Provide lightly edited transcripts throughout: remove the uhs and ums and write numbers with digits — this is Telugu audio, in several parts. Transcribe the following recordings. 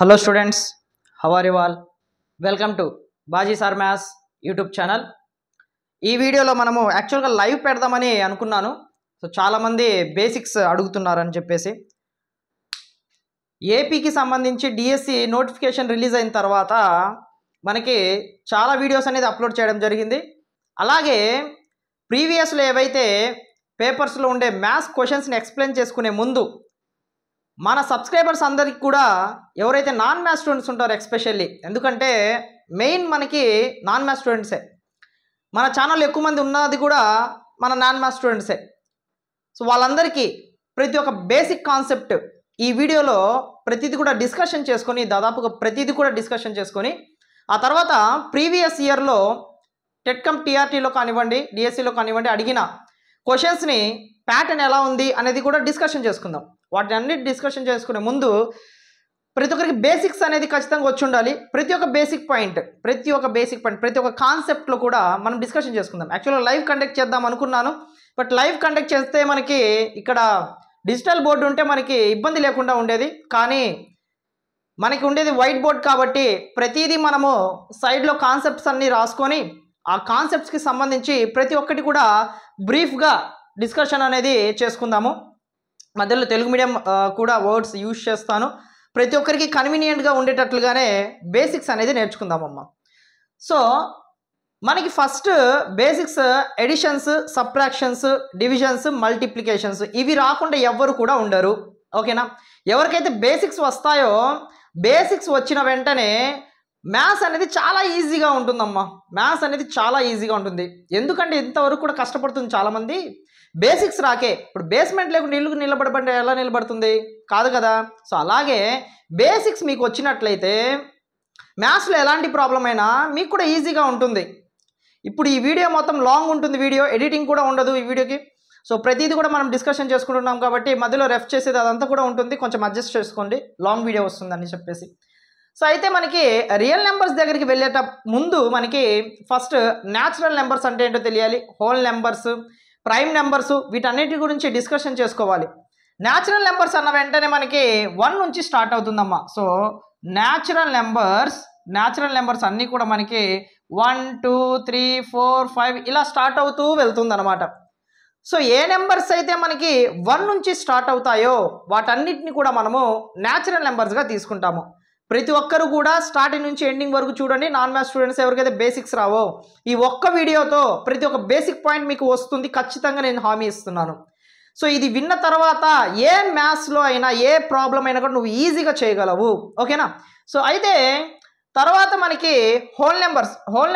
Hello students, how are you all? Welcome to Baji sir maths YouTube channel. ఈ వీడియోలో మనము యాక్చువల్గా లైవ్ పెడదామని అనుకున్నాను. సో చాలామంది బేసిక్స్ అడుగుతున్నారని చెప్పేసి ఏపీకి సంబంధించి డిఎస్సి నోటిఫికేషన్ రిలీజ్ అయిన తర్వాత మనకి చాలా వీడియోస్ అనేది అప్లోడ్ చేయడం జరిగింది. అలాగే ప్రీవియస్లో ఏవైతే పేపర్స్లో ఉండే మ్యాథ్స్ క్వశ్చన్స్ని ఎక్స్ప్లెయిన్ చేసుకునే ముందు మన సబ్స్క్రైబర్స్ అందరికి కూడా ఎవరైతే నాన్ మ్యాథ్స్ స్టూడెంట్స్ ఉంటారో ఎస్పెషల్లీ, ఎందుకంటే మెయిన్ మనకి నాన్ మ్యాథ్స్ స్టూడెంట్సే, మన ఛానల్ ఎక్కువ మంది ఉన్నది కూడా మన నాన్ మ్యాథ్స్ స్టూడెంట్సే. సో వాళ్ళందరికీ ప్రతి ఒక్క బేసిక్ కాన్సెప్ట్ ఈ వీడియోలో ప్రతిదీ కూడా డిస్కషన్ చేసుకొని, దాదాపుగా ప్రతిదీ కూడా డిస్కషన్ చేసుకొని, ఆ తర్వాత ప్రీవియస్ ఇయర్లో టెట్కమ్ టీఆర్టీలో కానివ్వండి, డిఎస్సిలో కానివ్వండి అడిగిన క్వశ్చన్స్ని ప్యాటర్న్ ఎలా ఉంది అనేది కూడా డిస్కషన్ చేసుకుందాం. వాటిని అన్నిటి డిస్కషన్ చేసుకునే ముందు ప్రతి ఒక్కరికి బేసిక్స్ అనేది ఖచ్చితంగా వచ్చి ఉండాలి. ప్రతి ఒక్క బేసిక్ పాయింట్, ప్రతి ఒక్క కాన్సెప్ట్లో కూడా మనం డిస్కషన్ చేసుకుందాం. యాక్చువల్గా లైవ్ కండక్ట్ చేద్దాం అనుకున్నాను, బట్ లైవ్ కండక్ట్ చేస్తే మనకి ఇక్కడ డిజిటల్ బోర్డు ఉంటే మనకి ఇబ్బంది లేకుండా ఉండేది. కానీ మనకి ఉండేది వైట్ బోర్డ్ కాబట్టి ప్రతిదీ మనము సైడ్లో కాన్సెప్ట్స్ అన్నీ రాసుకొని ఆ కాన్సెప్ట్స్కి సంబంధించి ప్రతి ఒక్కటి కూడా బ్రీఫ్గా డిస్కషన్ అనేది చేసుకుందాము. మధ్యలో తెలుగు మీడియం కూడా వర్డ్స్ యూజ్ చేస్తాను. ప్రతి ఒక్కరికి కన్వీనియంట్గా ఉండేటట్లుగానే బేసిక్స్ అనేది నేర్చుకుందామమ్మా. సో మనకి first basics additions, subtractions, divisions, multiplications ఇవి రాకుండా ఎవ్వరు కూడా ఉండరు. ఓకేనా? ఎవరికైతే బేసిక్స్ వస్తాయో, బేసిక్స్ వచ్చిన వెంటనే మ్యాథ్స్ అనేది చాలా ఈజీగా ఉంటుందమ్మా. మ్యాథ్స్ అనేది చాలా ఈజీగా ఉంటుంది. ఎందుకంటే ఇంతవరకు కూడా కష్టపడుతుంది చాలామంది బేసిక్స్ రాకే. ఇప్పుడు బేస్మెంట్ లేకుండా ఇల్లు నిలబడబడి ఎలా నిలబడుతుంది? కాదు కదా. సో అలాగే బేసిక్స్ మీకు వచ్చినట్లయితే మ్యాథ్స్లో ఎలాంటి ప్రాబ్లం అయినా మీకు కూడా ఈజీగా ఉంటుంది. ఇప్పుడు ఈ వీడియో మొత్తం లాంగ్ ఉంటుంది, వీడియో ఎడిటింగ్ కూడా ఉండదు ఈ వీడియోకి. సో ప్రతిదీ కూడా మనం డిస్కషన్ చేసుకుంటున్నాం కాబట్టి మధ్యలో రెఫ్ చేసేది అదంతా కూడా ఉంటుంది, కొంచెం అడ్జస్ట్ చేసుకోండి, లాంగ్ వీడియో వస్తుందని చెప్పేసి. సో అయితే మనకి రియల్ నెంబర్స్ దగ్గరికి వెళ్ళేట ముందు మనకి ఫస్ట్ న్యాచురల్ నెంబర్స్ అంటే ఏంటో తెలియాలి. హోల్ నెంబర్స్, ప్రైమ్ నెంబర్స్, వీటన్నిటి గురించి డిస్కషన్ చేసుకోవాలి. న్యాచురల్ నెంబర్స్ అన్న వెంటనే మనకి 1 నుంచి స్టార్ట్ అవుతుందమ్మా. సో న్యాచురల్ నెంబర్స్ అన్నీ కూడా మనకి 1 2 3 4 5 ఇలా స్టార్ట్ అవుతూ వెళ్తుంది అనమాట. సో ఏ నెంబర్స్ అయితే మనకి 1 నుంచి స్టార్ట్ అవుతాయో వాటన్నిటిని కూడా మనము న్యాచురల్ నెంబర్స్గా తీసుకుంటాము. ప్రతి ఒక్కరు కూడా స్టార్టింగ్ నుంచి ఎండింగ్ వరకు చూడండి. నాన్ మ్యాథ్స్ స్టూడెంట్స్ ఎవరికైతే బేసిక్స్ రావో ఈ ఒక్క వీడియోతో ప్రతి ఒక్క బేసిక్ పాయింట్ మీకు వస్తుంది, ఖచ్చితంగా నేను హామీ ఇస్తున్నాను. సో ఇది విన్న తర్వాత ఏ మ్యాథ్స్లో అయినా ఏ ప్రాబ్లం అయినా కూడా నువ్వు ఈజీగా చేయగలవు. ఓకేనా? సో అయితే తర్వాత మనకి హోల్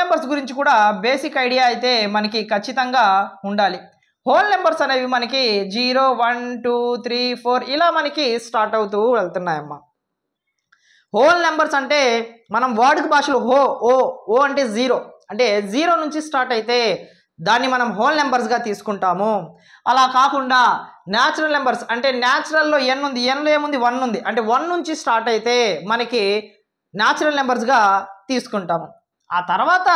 నెంబర్స్ గురించి కూడా బేసిక్ ఐడియా అయితే మనకి ఖచ్చితంగా ఉండాలి. హోల్ నెంబర్స్ అనేవి మనకి 0 1 2 3 4 ఇలా మనకి స్టార్ట్ అవుతూ వెళ్తున్నాయమ్మా. హోల్ నెంబర్స్ అంటే మనం వాడుక భాషలో ఓ అంటే 0, అంటే 0 నుంచి స్టార్ట్ అయితే దాన్ని మనం హోల్ నెంబర్స్గా తీసుకుంటాము. అలా కాకుండా న్యాచురల్ నెంబర్స్ అంటే న్యాచురల్లో ఎన్ ఉంది, ఎన్లో ఏముంది 1 ఉంది, అంటే 1 నుంచి స్టార్ట్ అయితే మనకి న్యాచురల్ నెంబర్స్గా తీసుకుంటాము. ఆ తర్వాత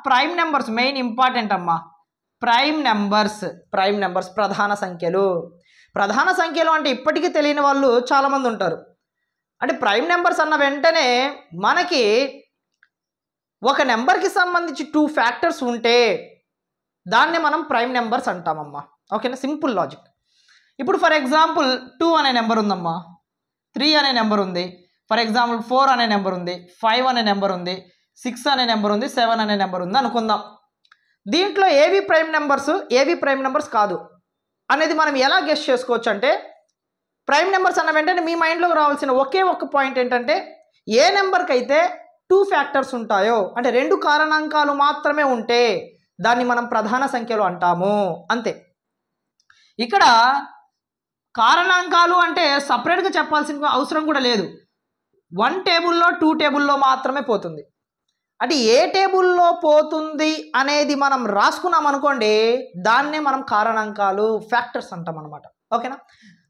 ప్రైమ్ నెంబర్స్ మెయిన్ ఇంపార్టెంట్ అమ్మా. ప్రైమ్ నెంబర్స్ ప్రధాన సంఖ్యలు అంటే ఇప్పటికీ తెలియని వాళ్ళు చాలామంది ఉంటారు. అంటే ప్రైమ్ నెంబర్స్ అన్న వెంటనే మనకి ఒక నెంబర్కి సంబంధించి 2 ఫ్యాక్టర్స్ ఉంటే దాన్ని మనం ప్రైమ్ నెంబర్స్ అంటామమ్మా. ఓకేనా? Simple logic. ఇప్పుడు ఫర్ ఎగ్జాంపుల్ 2 అనే నెంబర్ ఉందమ్మా, 3 అనే నెంబర్ ఉంది, ఫర్ ఎగ్జాంపుల్ 4 అనే నెంబర్ ఉంది, 5 అనే నెంబర్ ఉంది, 6 అనే నెంబర్ ఉంది, 7 అనే నెంబర్ ఉంది అనుకుందాం. దీంట్లో ఏవి ప్రైమ్ నెంబర్స్ కాదు అనేది మనం ఎలా గెస్ చేసుకోవచ్చు అంటే, ప్రైమ్ నెంబర్స్ అన్న వెంటనే మీ మైండ్లోకి రావాల్సిన ఒకే ఒక్క పాయింట్ ఏంటంటే, ఏ నెంబర్కి అయితే 2 ఫ్యాక్టర్స్ ఉంటాయో అంటే 2 కారణాంకాలు మాత్రమే ఉంటే దాన్ని మనం ప్రధాన సంఖ్యలు అంటాము. అంతే. ఇక్కడ కారణాంకాలు అంటే సపరేట్గా చెప్పాల్సిన అవసరం కూడా లేదు. 1 టేబుల్లో 2 టేబుల్లో మాత్రమే పోతుంది. అంటే ఏ టేబుల్లో పోతుంది అనేది మనం రాసుకున్నాం అనుకోండి, దాన్నే మనం కారణాంకాలు, ఫ్యాక్టర్స్ అంటాం అనమాట. ఓకేనా?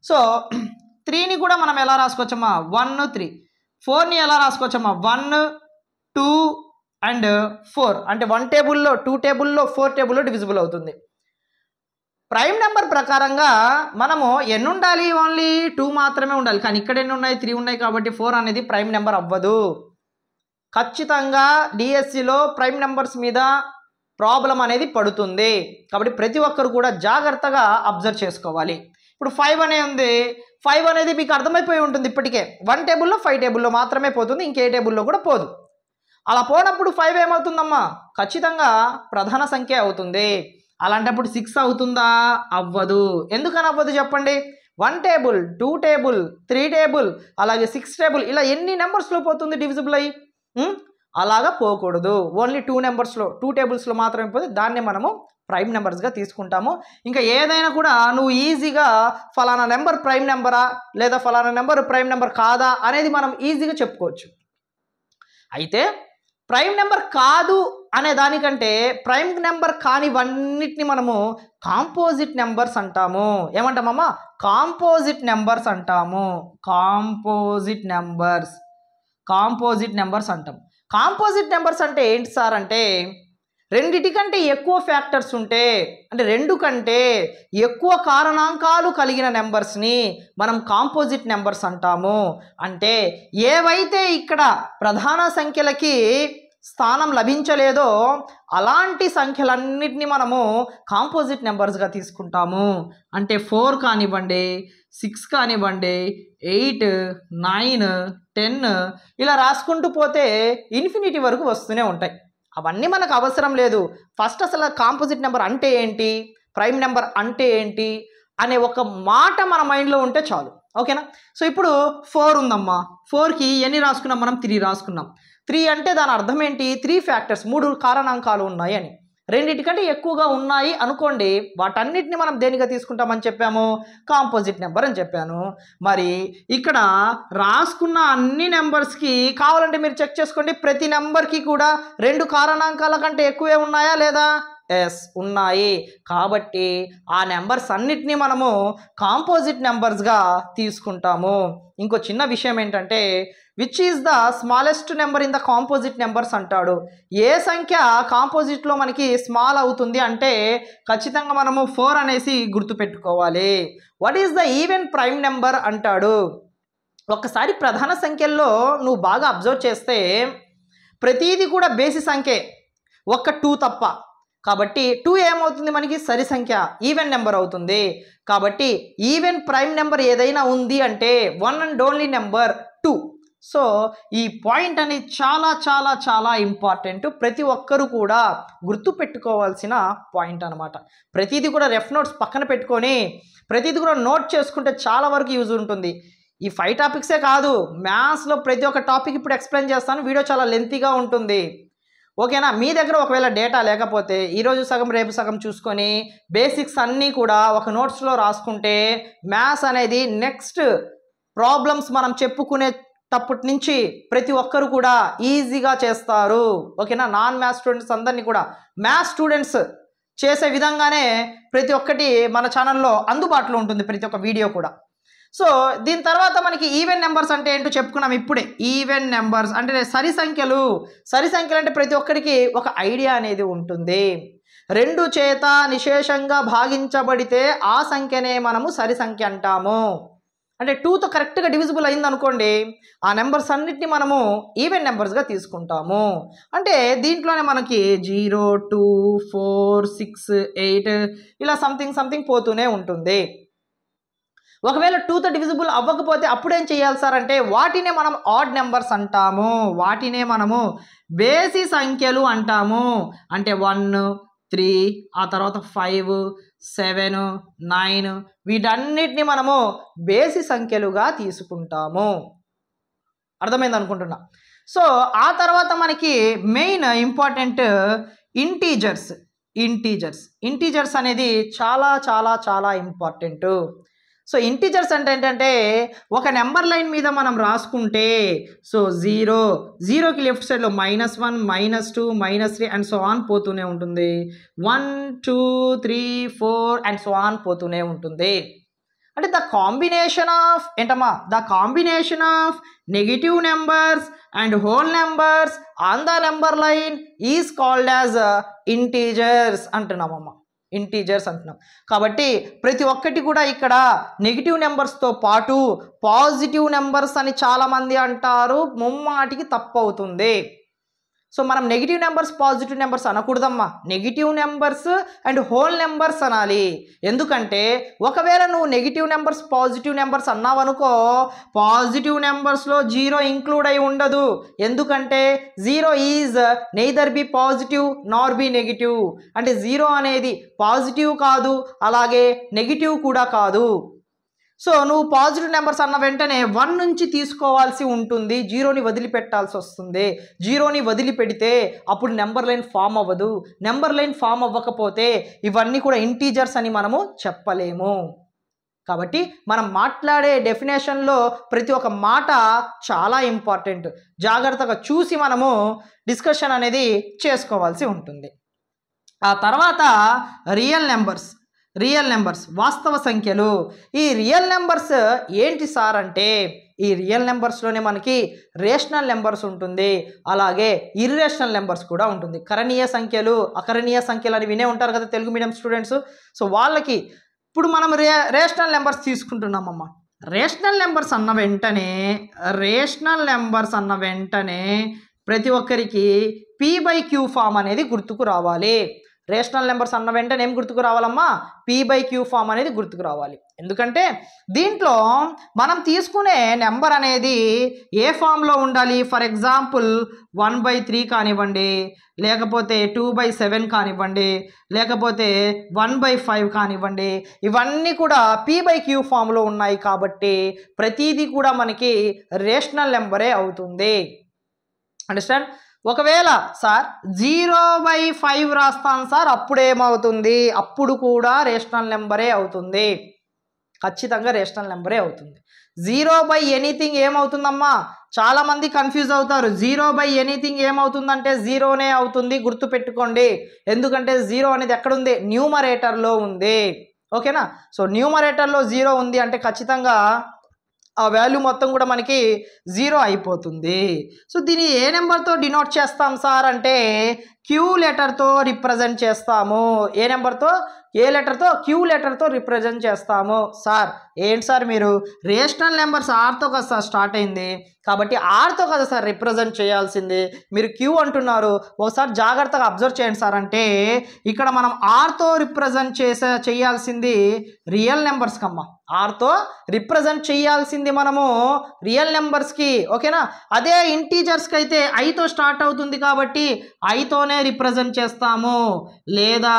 సో 3ని కూడా మనం ఎలా రాసుకోవచ్చమ్మా? 1 3. 4ని ఎలా రాసుకోవచ్చమ్మా? 1 2 అండ్ 4. అంటే 1 టేబుల్లో 2 టేబుల్లో 4 టేబుల్లో డివిజిబుల్ అవుతుంది. ప్రైమ్ నెంబర్ ప్రకారంగా మనము ఎన్ని ఉండాలి, ఓన్లీ 2 మాత్రమే ఉండాలి. కానీ ఇక్కడ ఎన్ని ఉన్నాయి, 3 ఉన్నాయి కాబట్టి 4 అనేది ప్రైమ్ నెంబర్ అవ్వదు. ఖచ్చితంగా డిఎస్సిలో ప్రైమ్ నెంబర్స్ మీద ప్రాబ్లం అనేది పడుతుంది. కాబట్టి ప్రతి ఒక్కరు కూడా జాగ్రత్తగా అబ్జర్వ్ చేసుకోవాలి. ఇప్పుడు 5 అనే ఉంది, 5 అనేది మీకు అర్థమైపోయి ఉంటుంది ఇప్పటికే. 1 టేబుల్లో 5 టేబుల్లో మాత్రమే పోతుంది, ఇంకే టేబుల్లో కూడా పోదు. అలా పోనప్పుడు 5 ఏమవుతుందమ్మా, ఖచ్చితంగా ప్రధాన సంఖ్య అవుతుంది. అలాంటప్పుడు 6 అవుతుందా, అవ్వదు. ఎందుకని అవ్వదు చెప్పండి. 1 టేబుల్, 2 టేబుల్, 3 టేబుల్, అలాగే 6 టేబుల్, ఇలా ఎన్ని నెంబర్స్లో పోతుంది డివిజిబుల్ అయ్యి? అలాగా పోకూడదు. ఓన్లీ 2 నెంబర్స్లో, 2 టేబుల్స్లో మాత్రమే పోతే దాన్ని మనము ప్రైమ్ నెంబర్స్గా తీసుకుంటాము. ఇంకా ఏదైనా కూడా నువ్వు ఈజీగా ఫలానా నెంబర్ ప్రైమ్ నెంబరా లేదా ఫలానా నెంబర్ ప్రైమ్ నెంబర్ కాదా అనేది మనం ఈజీగా చెప్పుకోవచ్చు. అయితే ప్రైమ్ నెంబర్ కాదు అనే దానికంటే ప్రైమ్ నెంబర్ కానివన్నిటిని మనము కాంపోజిట్ నెంబర్స్ అంటాము. ఏమంటామమ్మా, కాంపోజిట్ నెంబర్స్ అంటాము. కాంపోజిట్ నెంబర్స్ అంటాం. కాంపోజిట్ నెంబర్స్ అంటే ఏంటి సార్ అంటే, రెండిటికంటే ఎక్కువ ఫ్యాక్టర్స్ ఉంటే, అంటే 2 కంటే ఎక్కువ కారణాంకాలు కలిగిన నెంబర్స్ని మనం కాంపోజిట్ నెంబర్స్ అంటాము. అంటే ఏవైతే ఇక్కడ ప్రధాన సంఖ్యలకి స్థానం లభించలేదో అలాంటి సంఖ్యలన్నిటిని మనము కాంపోజిట్ నెంబర్స్గా తీసుకుంటాము. అంటే 4 కానివ్వండి, 6 కానివ్వండి, 8, 9, 10 ఇలా రాసుకుంటూ పోతే ఇన్ఫినిటీ వరకు వస్తూనే ఉంటాయి. అవన్నీ మనకు అవసరం లేదు. ఫస్ట్ అసలు కాంపోజిట్ నెంబర్ అంటే ఏంటి, ప్రైమ్ నెంబర్ అంటే ఏంటి అనే ఒక మాట మన మైండ్లో ఉంటే చాలు. ఓకేనా. సో ఇప్పుడు 4 ఉందమ్మా, 4కి ఎన్ని రాసుకున్నాం మనం, 3 రాసుకున్నాం. 3 అంటే దాని అర్థం ఏంటి, 3 ఫ్యాక్టర్స్, 3 కారణాంకాలు ఉన్నాయి అని. రెండిటికంటే ఎక్కువగా ఉన్నాయి అనుకోండి, వాటన్నిటిని మనం దేనిగా తీసుకుంటామని చెప్పాము, కాంపోజిట్ నెంబర్ అని చెప్పాను. మరి ఇక్కడ రాసుకున్న అన్ని నెంబర్స్కి కావాలంటే మీరు చెక్ చేసుకోండి, ప్రతి నెంబర్కి కూడా 2 కారణాంకాల కంటే ఎక్కువే ఉన్నాయా లేదా, ఎస్ ఉన్నాయి. కాబట్టి ఆ నెంబర్స్ అన్నిటినీ మనము కాంపోజిట్ నెంబర్స్గా తీసుకుంటాము. ఇంకో చిన్న విషయం ఏంటంటే, which is the smallest number in the composite numbers అంటాడు. ఏ సంఖ్య కాంపోజిట్లో మనకి స్మాల్ అవుతుంది అంటే ఖచ్చితంగా మనము 4 అనేసి గుర్తుపెట్టుకోవాలి. What is the even prime number అంటాడు. ఒక్కసారి ప్రధాన సంఖ్యల్లో నువ్వు బాగా అబ్జర్వ్ చేస్తే ప్రతీది కూడా బేసి సంఖ్యే, ఒక్క 2 తప్ప. కాబట్టి 2 ఏమవుతుంది మనకి, సరి సంఖ్య, ఈవెన్ నెంబర్ అవుతుంది. కాబట్టి ఈవెన్ ప్రైమ్ నెంబర్ ఏదైనా ఉంది అంటే 1 అండ్ ఓన్లీ నెంబర్ 2. సో ఈ పాయింట్ అనేది చాలా చాలా చాలా ఇంపార్టెంట్, ప్రతి ఒక్కరు కూడా గుర్తుపెట్టుకోవాల్సిన పాయింట్ అనమాట. ప్రతిదీ కూడా రెఫ్ నోట్స్ పక్కన పెట్టుకొని ప్రతిదీ కూడా నోట్ చేసుకుంటే చాలా వరకు యూజ్ ఉంటుంది. ఈ 5 టాపిక్సే కాదు, మ్యాథ్స్లో ప్రతి ఒక్క టాపిక్ ఇప్పుడు ఎక్స్ప్లెయిన్ చేస్తాను. వీడియో చాలా లెంతీగా ఉంటుంది. ఓకేనా. మీ దగ్గర ఒకవేళ డేటా లేకపోతే ఈరోజు సగం రేపు సగం చూసుకొని బేసిక్స్ అన్నీ కూడా ఒక నోట్స్లో రాసుకుంటే మ్యాథ్స్ అనేది నెక్స్ట్ ప్రాబ్లమ్స్ మనం చెప్పుకునేటప్పటి నుంచి ప్రతి ఒక్కరు కూడా ఈజీగా చేస్తారు. ఓకేనా. నాన్ మ్యాథ్స్ స్టూడెంట్స్ అందరినీ కూడా మ్యాథ్స్ స్టూడెంట్స్ చేసే విధంగానే ప్రతి ఒక్కటి మన ఛానల్లో అందుబాటులో ఉంటుంది, ప్రతి ఒక్క వీడియో కూడా. సో దీని తర్వాత మనకి ఈవెన్ నెంబర్స్ అంటే ఏంటో చెప్పుకున్నాం ఇప్పుడే. ఈవెన్ నెంబర్స్ అంటే సరి సంఖ్యలు. సరి సంఖ్యలు అంటే ప్రతి ఒక్కరికి ఒక ఐడియా అనేది ఉంటుంది. 2 చేత నిశేషంగా భాగించబడితే ఆ సంఖ్యనే మనము సరి సంఖ్య అంటాము. అంటే 2తో కరెక్ట్గా డివిజిబుల్ అయింది అనుకోండి, ఆ నెంబర్స్ అన్నిటిని మనము ఈవెన్ నెంబర్స్గా తీసుకుంటాము. అంటే దీంట్లోనే మనకి 0, 2, 4, 6, 8 ఇలా సంథింగ్ పోతూనే ఉంటుంది. ఒకవేళ 2తో డివిజిబుల్ అవ్వకపోతే అప్పుడేం చేయాలి సార్ అంటే, వాటినే మనం ఆడ్ నెంబర్స్ అంటాము. వాటినే మనము బేసి సంఖ్యలు అంటాము. అంటే 1, 3, ఆ తర్వాత 5, 7, 9 వీటన్నిటిని మనము బేసి సంఖ్యలుగా తీసుకుంటాము. అర్థమైంది అనుకుంటున్నా. సో ఆ తర్వాత మనకి మెయిన్ ఇంపార్టెంట్ ఇంటీజర్స్ అనేది చాలా చాలా చాలా ఇంపార్టెంట్. సో ఇంటీజర్స్ అంటే ఏంటంటే, ఒక నెంబర్ లైన్ మీద మనం రాసుకుంటే, సో 0కి లెఫ్ట్ సైడ్లో -1, -2, -3 అండ్ సో ఆన్ పోతూనే ఉంటుంది. 1, 2, 3, 4 అండ్ సో ఆన్ పోతూనే ఉంటుంది. అంటే the combination of negative numbers and whole numbers on the number line is called as integers అంటున్నామమ్మ. ఇంటీజర్స్ అంటున్నాం. కాబట్టి ప్రతి ఒక్కటి కూడా ఇక్కడ నెగిటివ్ నెంబర్స్తో పాటు పాజిటివ్ నెంబర్స్ అని చాలామంది అంటారు, ముమ్మాటికి తప్పు అవుతుంది. సో మనం నెగిటివ్ నెంబర్స్ పాజిటివ్ నెంబర్స్ అనకూడదమ్మా, negative numbers and whole numbers అనాలి. ఎందుకంటే ఒకవేళ నువ్వు నెగిటివ్ నెంబర్స్ పాజిటివ్ నెంబర్స్ అన్నావనుకో, పాజిటివ్ నెంబర్స్లో జీరో ఇంక్లూడ్ అయి ఉండదు. ఎందుకంటే zero is neither be positive nor be negative. అంటే జీరో అనేది పాజిటివ్ కాదు, అలాగే నెగిటివ్ కూడా కాదు. సో నువ్వు పాజిటివ్ నెంబర్స్ అన్న వెంటనే 1 నుంచి తీసుకోవాల్సి ఉంటుంది, జీరోని వదిలిపెట్టాల్సి వస్తుంది. జీరోని వదిలిపెడితే అప్పుడు నెంబర్ లైన్ ఫామ్ అవ్వదు. నెంబర్ లైన్ ఫామ్ అవ్వకపోతే ఇవన్నీ కూడా ఇంటీజర్స్ అని మనము చెప్పలేము. కాబట్టి మనం మాట్లాడే డెఫినేషన్లో ప్రతి ఒక్క మాట చాలా ఇంపార్టెంట్. జాగ్రత్తగా చూసి మనము డిస్కషన్ అనేది చేసుకోవాల్సి ఉంటుంది. ఆ తర్వాత రియల్ నెంబర్స్ వాస్తవ సంఖ్యలు. ఈ రియల్ నెంబర్స్ ఏంటి సార్ అంటే, ఈ రియల్ నెంబర్స్లోనే మనకి రేషనల్ నెంబర్స్ ఉంటుంది, అలాగే ఇర్రేషనల్ నెంబర్స్ కూడా ఉంటుంది. కరణీయ సంఖ్యలు అకరణీయ సంఖ్యలు అని వినే ఉంటారు కదా తెలుగు మీడియం స్టూడెంట్స్. సో వాళ్ళకి ఇప్పుడు మనం రేషనల్ నెంబర్స్ తీసుకుంటున్నామమ్మా. రేషనల్ నెంబర్స్ అన్న వెంటనే ప్రతి ఒక్కరికి P/Q ఫామ్ అనేది గుర్తుకు రావాలి. రేషనల్ నెంబర్స్ అన్న వెంటనే ఏం గుర్తుకు రావాలమ్మా? P/Q ఫామ్ అనేది గుర్తుకు రావాలి. ఎందుకంటే దీంట్లో మనం తీసుకునే నెంబర్ అనేది ఏ ఫామ్లో ఉండాలి? ఫర్ ఎగ్జాంపుల్ 1/3 కానివ్వండి, లేకపోతే 2/7 కానివ్వండి, లేకపోతే 1/5 కానివ్వండి, ఇవన్నీ కూడా P/Q ఫామ్లో ఉన్నాయి. కాబట్టి ప్రతిదీ కూడా మనకి రేషనల్ నెంబరే అవుతుంది. అండర్స్టాండ్? ఒకవేళ సార్ 0/5 రాస్తాను సార్, అప్పుడేమవుతుంది? అప్పుడు కూడా రేషనల్ నెంబరే అవుతుంది, ఖచ్చితంగా రేషనల్ నెంబరే అవుతుంది. 0/ఎనీథింగ్ ఏమవుతుందమ్మా? చాలామంది కన్ఫ్యూజ్ అవుతారు. 0/ఎనీథింగ్ ఏమవుతుందంటే జీరోనే అవుతుంది, గుర్తుపెట్టుకోండి. ఎందుకంటే జీరో అనేది ఎక్కడుంది? న్యూమరేటర్లో ఉంది. ఓకేనా? సో న్యూమరేటర్లో జీరో ఉంది అంటే ఖచ్చితంగా ఆ వాల్యూ మొత్తం కూడా మనకి జీరో అయిపోతుంది. సో దీన్ని ఏ నెంబర్తో డినోట్ చేస్తాం సార్ అంటే క్యూ లెటర్తో రిప్రజెంట్ చేస్తాము. ఏ నెంబర్తో? ఏ లెటర్తో? క్యూ లెటర్తో రిప్రజెంట్ చేస్తాము. సార్ ఏంటి సార్ మీరు రేషనల్ నెంబర్స్ ఆర్తో కదా సార్ స్టార్ట్ అయింది, కాబట్టి ఆర్తో కదా సార్ రిప్రజెంట్ చేయాల్సింది, మీరు క్యూ అంటున్నారు. ఒకసారి జాగ్రత్తగా అబ్జర్వ్ చేయండి సార్. అంటే ఇక్కడ మనం ఆర్తో రిప్రజెంట్ చేయాల్సింది రియల్ నెంబర్స్ కమ్మా. ఆర్తో రిప్రజెంట్ చేయాల్సింది మనము రియల్ నెంబర్స్కి. ఓకేనా? అదే ఇంటీజర్స్కి అయితే ఐతో స్టార్ట్ అవుతుంది కాబట్టి ఐతోనే రిప్రజెంట్ చేస్తాము, లేదా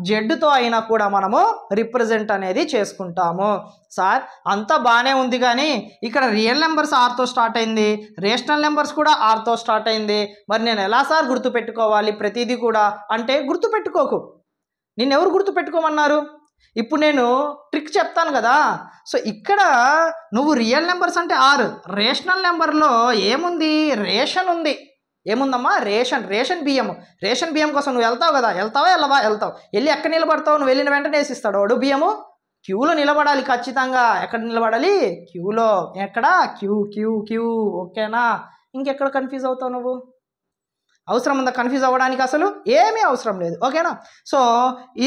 జెడ్తో అయినా కూడా మనము రిప్రజెంట్ అనేది చేసుకుంటాము. సార్ అంతా బాగానే ఉంది, కానీ ఇక్కడ రియల్ నెంబర్స్ ఆర్తో స్టార్ట్ అయింది, రేషనల్ నెంబర్స్ కూడా ఆర్తో స్టార్ట్ అయింది, మరి నేను ఎలా సార్ గుర్తుపెట్టుకోవాలి ప్రతిదీ కూడా అంటే గుర్తుపెట్టుకోకు. నిన్నెవరు గుర్తుపెట్టుకోమన్నారు? ఇప్పుడు నేను ట్రిక్ చెప్తాను కదా. సో ఇక్కడ నువ్వు రియల్ నెంబర్స్ అంటే ఆర్, రేషనల్ నెంబర్లో ఏముంది? రేషన్ ఉంది. ఏముందమ్మా? రేషన్ బియ్యం. రేషన్ బియ్యం కోసం నువ్వు వెళ్తావు కదా, వెళ్తావు. వెళ్ళి ఎక్కడ నిలబడతావు? నువ్వు వెళ్ళిన వెంటనే వేసిస్తాడు వాడు బియ్యము. క్యూలో నిలబడాలి ఖచ్చితంగా. ఎక్కడ నిలబడాలి? క్యూలో. ఎక్కడ? క్యూ. ఓకేనా? ఇంకెక్కడ కన్ఫ్యూజ్ అవుతావు నువ్వు? అవసరం ఉందా కన్ఫ్యూజ్ అవ్వడానికి? అసలు ఏమీ అవసరం లేదు. ఓకేనా? సో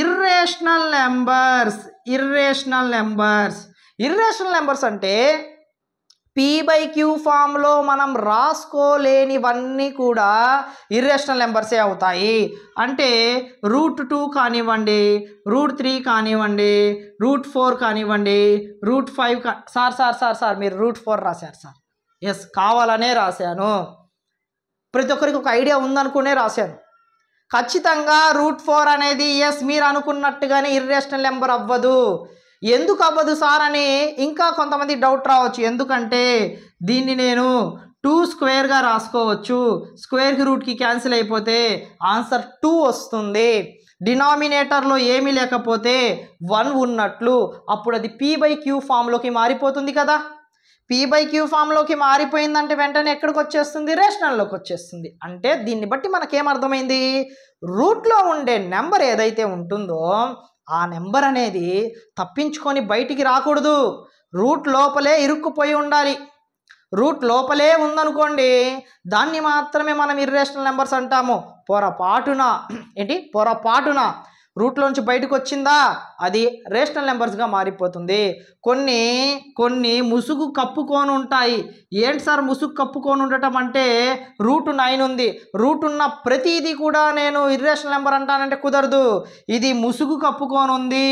ఇర్రేషనల్ నెంబర్స్ అంటే P/Q ఫామ్లో మనం రాసుకోలేనివన్నీ కూడా ఇర్రేషనల్ నెంబర్సే అవుతాయి. అంటే √2 కానివ్వండి, √3 కానివ్వండి, √4 కానివ్వండి, √5 సార్ మీరు √4 రాశారు సార్. ఎస్, కావాలనే రాశాను. ప్రతి ఒక్కరికి ఒక ఐడియా ఉందనుకునే రాశాను. ఖచ్చితంగా √4 అనేది ఎస్ మీరు అనుకున్నట్టుగానే ఇర్రేషనల్ నెంబర్ అవ్వదు. ఎందుకు అవ్వదు సార్ అని ఇంకా కొంతమంది డౌట్ రావచ్చు. ఎందుకంటే దీన్ని నేను 2 స్క్వేర్గా రాసుకోవచ్చు. స్క్వేర్కి రూట్కి క్యాన్సిల్ అయిపోతే ఆన్సర్ 2 వస్తుంది. డినామినేటర్లో ఏమీ లేకపోతే 1 ఉన్నట్లు. అప్పుడు అది P/Q ఫామ్లోకి మారిపోతుంది కదా. P/Q ఫామ్లోకి మారిపోయిందంటే వెంటనే ఎక్కడికి వచ్చేస్తుంది? రేషనల్లోకి వచ్చేస్తుంది. అంటే దీన్ని బట్టి మనకేమర్థమైంది? రూట్లో ఉండే నెంబర్ ఏదైతే ఉంటుందో ఆ నెంబర్ అనేది తప్పించుకొని బయటికి రాకూడదు. రూట్ లోపలే ఇరుక్కుపోయి ఉండాలి. రూట్ లోపలే ఉందనుకోండి, దాన్ని మాత్రమే మనం ఇర్రేషనల్ నెంబర్స్ అంటాము. పొరపాటున రూట్లోంచి బయటకు వచ్చిందా అది రేషనల్ నెంబర్స్గా మారిపోతుంది. కొన్ని ముసుగు కప్పుకొని ఉంటాయి. ఏంటి సార్ ముసుగు కప్పుకొని ఉండటం అంటే రూట్ 9 ఉంది, రూట్ ఉన్న ప్రతిదీ కూడా నేను ఇర్రేషనల్ నెంబర్ అంటానంటే కుదరదు. ఇది ముసుగు కప్పుకొని ఉంది,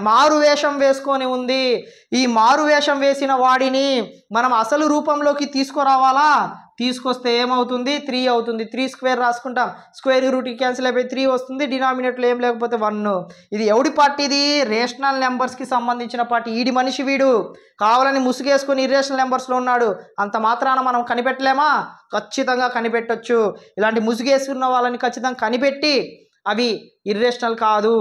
మారు వేషం వేసుకొని ఉంది. ఈ మారు వేషం వేసిన వాడిని మనం అసలు రూపంలోకి తీసుకురావాలా? తీసుకొస్తే ఏమవుతుంది? 3 అవుతుంది. 3 స్క్వేర్ రాసుకుంటాం, స్క్వేర్ రూట్కి క్యాన్సిల్ అయిపోయి 3 వస్తుంది. డినామినేట్లో ఏం లేకపోతే 1. ఇది ఎవడి పార్ట్? ఇది రేషనల్ నెంబర్స్కి సంబంధించిన పార్ట్. ఈడి మనిషి వీడు కావాలని ముసుగేసుకొని ఇర్రేషనల్ నెంబర్స్లో ఉన్నాడు. అంత మాత్రాన మనం కనిపెట్టలేమా? ఖచ్చితంగా కనిపెట్టొచ్చు. ఇలాంటి ముసుగేసుకున్న వాళ్ళని ఖచ్చితంగా కనిపెట్టి అవి ఇర్రేషనల్ కాదు,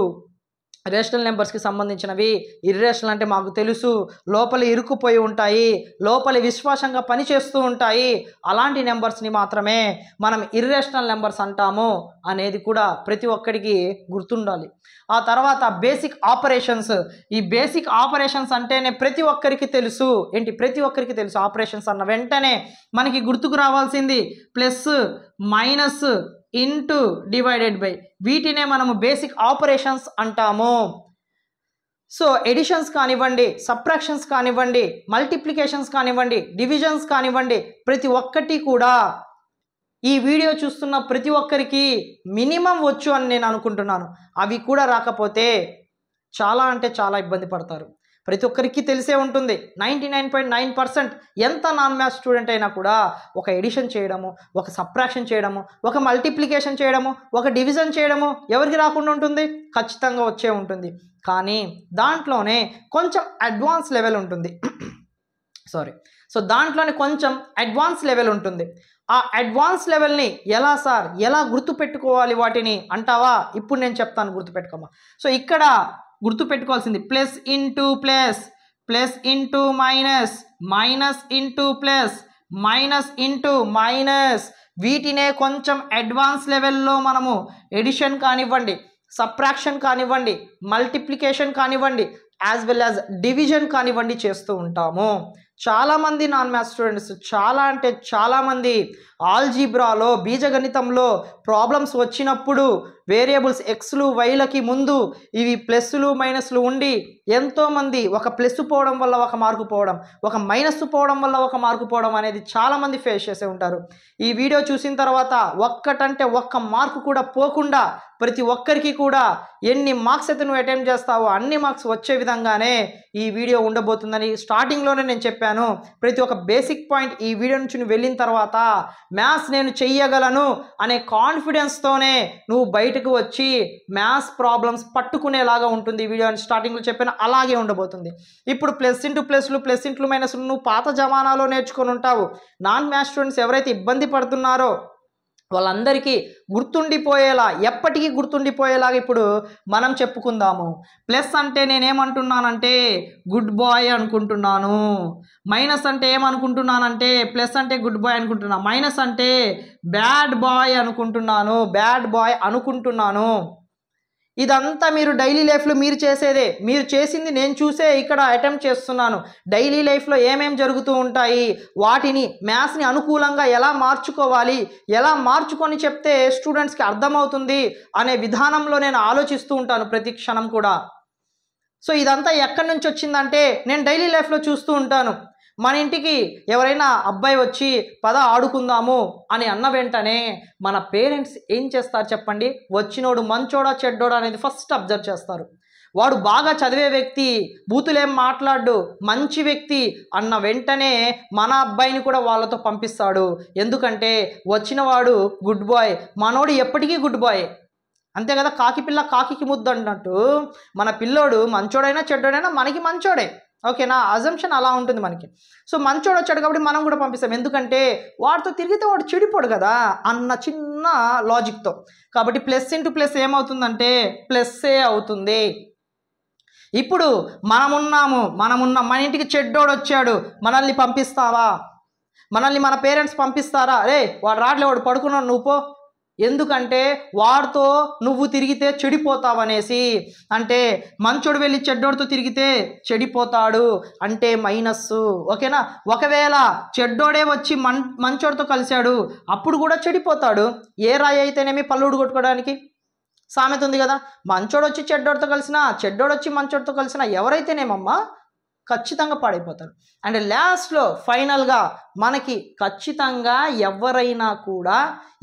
రేషనల్ నెంబర్స్కి సంబంధించినవి. ఇర్రేషనల్ అంటే మాకు తెలుసు, లోపల ఇరుక్కుపోయి ఉంటాయి, లోపల విశ్వాసంగా పనిచేస్తూ ఉంటాయి, అలాంటి నెంబర్స్ని మాత్రమే మనం ఇర్రేషనల్ నెంబర్స్ అంటాము అనేది కూడా ప్రతి ఒక్కడికి గుర్తుండాలి. ఆ తర్వాత బేసిక్ ఆపరేషన్స్. ఈ బేసిక్ ఆపరేషన్స్ అంటేనే ప్రతి ఒక్కరికి తెలుసు. ఏంటి? ప్రతి ఒక్కరికి తెలుసు. ఆపరేషన్స్ అన్న వెంటనే మనకి గుర్తుకు రావాల్సింది plus, minus, into, divided by. వీటినే మనము బేసిక్ ఆపరేషన్స్ అంటాము. సో ఎడిషన్స్ కానివ్వండి, సబ్ట్రాక్షన్స్ కానివ్వండి, మల్టిప్లికేషన్స్ కానివ్వండి, డివిజన్స్ కానివ్వండి, ప్రతి ఒక్కటి కూడా ఈ వీడియో చూస్తున్న ప్రతి ఒక్కరికి మినిమం వచ్చు అని నేను అనుకుంటున్నాను. అవి కూడా రాకపోతే చాలా అంటే చాలా ఇబ్బంది పడతారు. ప్రతి ఒక్కరికి తెలిసే ఉంటుంది. 99.9% ఎంత నాన్ మ్యాథ్స్ స్టూడెంట్ అయినా కూడా ఒక ఎడిషన్ చేయడము, ఒక సబ్ట్రాక్షన్ చేయడము, ఒక మల్టిప్లికేషన్ చేయడము, ఒక డివిజన్ చేయడము ఎవరికి రాకుండా ఉంటుంది? ఖచ్చితంగా వచ్చే ఉంటుంది. కానీ దాంట్లోనే కొంచెం అడ్వాన్స్ లెవెల్ ఉంటుంది. సో దాంట్లోనే కొంచెం అడ్వాన్స్ లెవెల్ ఉంటుంది. ఆ అడ్వాన్స్ లెవెల్ని ఎలా సార్, ఎలా గుర్తుపెట్టుకోవాలి వాటిని అంటావా? ఇప్పుడు నేను చెప్తాను, గుర్తుపెట్టుకోమా. సో ఇక్కడ గుర్తుపెట్టుకోవాల్సింది plus into plus, plus into minus, minus into plus, minus into minus. వీటినే కొంచెం అడ్వాన్స్ లెవెల్లో మనము ఎడిషన్ కానివ్వండి, సబ్ట్రాక్షన్ కానివ్వండి, మల్టిప్లికేషన్ కానివ్వండి, యాజ్ వెల్ యాజ్ డివిజన్ కానివ్వండి చేస్తూ ఉంటాము. చాలామంది నాన్ మ్యాథ్స్ స్టూడెంట్స్, చాలా అంటే చాలామంది ఆల్జీబ్రాలో, బీజగణితంలో ప్రాబ్లమ్స్ వచ్చినప్పుడు వేరియబుల్స్ ఎక్స్లు వైలకి ముందు ఇవి ప్లస్లు మైనస్లు ఉండి ఎంతోమంది ఒక ప్లస్ పోవడం వల్ల ఒక మార్కు పోవడం, ఒక మైనస్ పోవడం వల్ల ఒక మార్కు పోవడం అనేది చాలామంది ఫేస్ చేసే ఉంటారు. ఈ వీడియో చూసిన తర్వాత ఒక్కటంటే ఒక్క మార్కు కూడా పోకుండా ప్రతి ఒక్కరికి కూడా ఎన్ని మార్క్స్ అయితే నువ్వు అటెంప్ట్ చేస్తావో అన్ని మార్క్స్ వచ్చే విధంగానే ఈ వీడియో ఉండబోతుందని స్టార్టింగ్లోనే నేను చెప్పాను. ప్రతి ఒక్క బేసిక్ పాయింట్ ఈ వీడియో నుంచి నువ్వు వెళ్ళిన తర్వాత మ్యాథ్స్ నేను చెయ్యగలను అనే కాన్ఫిడెన్స్తోనే నువ్వు బయటకు వచ్చి మ్యాథ్స్ ప్రాబ్లమ్స్ పట్టుకునేలాగా ఉంటుంది ఈ వీడియో అని స్టార్టింగ్లో చెప్పాను. అలాగే ఉండబోతుంది. ఇప్పుడు ప్లస్ ఇంటూ ప్లస్లు, ప్లస్ ఇంటూ మైనస్లు నువ్వు పాత జమానాలో నేర్చుకొని ఉంటావు. నాన్ మ్యాథ్స్ స్టూడెంట్స్ ఎవరైతే ఇబ్బంది పడుతున్నారో వాళ్ళందరికీ గుర్తుండిపోయేలా, ఎప్పటికీ గుర్తుండిపోయేలాగా ఇప్పుడు మనం చెప్పుకుందాము. ప్లస్ అంటే నేనేమంటున్నానంటే గుడ్ బాయ్ అనుకుంటున్నాను. మైనస్ అంటే ఏమనుకుంటున్నానంటే ప్లస్ అంటే గుడ్ బాయ్ అనుకుంటున్నాను. మైనస్ అంటే బ్యాడ్ బాయ్ అనుకుంటున్నాను. బ్యాడ్ బాయ్ అనుకుంటున్నాను. ఇదంతా మీరు డైలీ లైఫ్లో మీరు చేసేదే. మీరు చేసింది నేను చూసే ఇక్కడ అటెంప్ట్ చేస్తున్నాను. డైలీ లైఫ్లో ఏమేం జరుగుతూ ఉంటాయి, వాటిని మ్యాథ్స్ని అనుకూలంగా ఎలా మార్చుకోవాలి, ఎలా మార్చుకొని చెప్తే స్టూడెంట్స్కి అర్థమవుతుంది అనే విధానంలో నేను ఆలోచిస్తూ ఉంటాను ప్రతి క్షణం కూడా. సో ఇదంతా ఎక్కడి నుంచి వచ్చిందంటే నేను డైలీ లైఫ్లో చూస్తూ ఉంటాను. మన ఇంటికి ఎవరైనా అబ్బాయి వచ్చి పద ఆడుకుందాము అని అన్న వెంటనే మన పేరెంట్స్ ఏం చేస్తారు చెప్పండి? వచ్చినోడు మంచోడా చెడ్డోడా అనేది ఫస్ట్ అబ్జర్వ్ చేస్తారు. వాడు బాగా చదివే వ్యక్తి, బూతులేం మాట్లాడు, మంచి వ్యక్తి అన్న వెంటనే మన అబ్బాయిని కూడా వాళ్ళతో పంపిస్తాడు. ఎందుకంటే వచ్చినవాడు గుడ్ బాయ్, మనోడు ఎప్పటికీ గుడ్ బాయ్. అంతే కదా, కాకి పిల్ల కాకికి ముద్దు అన్నట్టు మన పిల్లోడు మంచోడైనా చెడ్డోడైనా మనకి మంచోడే. ఓకేనా? అజంప్షన్ అలా ఉంటుంది మనకి. సో మంచోడు వచ్చాడు కాబట్టి మనం కూడా పంపిస్తాం. ఎందుకంటే వాడితో తిరిగితే వాడు చెడిపోడు కదా అన్న చిన్న లాజిక్తో. కాబట్టి ప్లస్ ఇంటూ ప్లస్ ఏమవుతుందంటే ప్లస్సే అవుతుంది. ఇప్పుడు మనమున్నాం, మన ఇంటికి చెడ్డోడు వచ్చాడు, మనల్ని పంపిస్తావా? మనల్ని మన పేరెంట్స్ పంపిస్తారా? రే వాడు రాట్లే, వాడు పడుకున్నాడు, నువ్వు పో. ఎందుకంటే వాడితో నువ్వు తిరిగితే చెడిపోతావనేసి. అంటే మంచోడు వెళ్ళి చెడ్డోడితో తిరిగితే చెడిపోతాడు అంటే మైనస్సు. ఓకేనా? ఒకవేళ చెడ్డోడే వచ్చి మంచోడితో కలిశాడు అప్పుడు కూడా చెడిపోతాడు. ఏ రాయి అయితేనేమి పల్లుడు కొట్టుకోవడానికి. సామెత ఉంది కదా, మంచోడు వచ్చి చెడ్డోడితో కలిసినా, చెడ్డోడు వచ్చి మంచోడితో కలిసినా ఎవరైతేనేమమ్మా ఖచ్చితంగా పాడైపోతారు. అండ్ లాస్ట్లో ఫైనల్గా మనకి ఖచ్చితంగా ఎవరైనా కూడా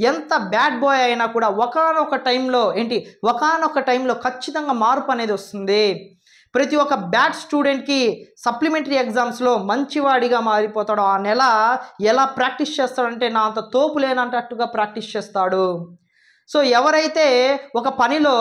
ఎంత బ్యాడ్ బాయ్ అయినా కూడా ఒకానొక టైంలో ఖచ్చితంగా మార్పు అనేది వస్తుంది. ప్రతి ఒక్క బ్యాడ్ స్టూడెంట్కి సప్లిమెంటరీ ఎగ్జామ్స్లో మంచివాడిగా మారిపోతాడు. ఆ నెల ఎలా ప్రాక్టీస్ చేస్తాడంటే నా అంత తోపు లేనంటట్టుగా ప్రాక్టీస్ చేస్తాడు. సో ఎవరైతే ఒక పనిలో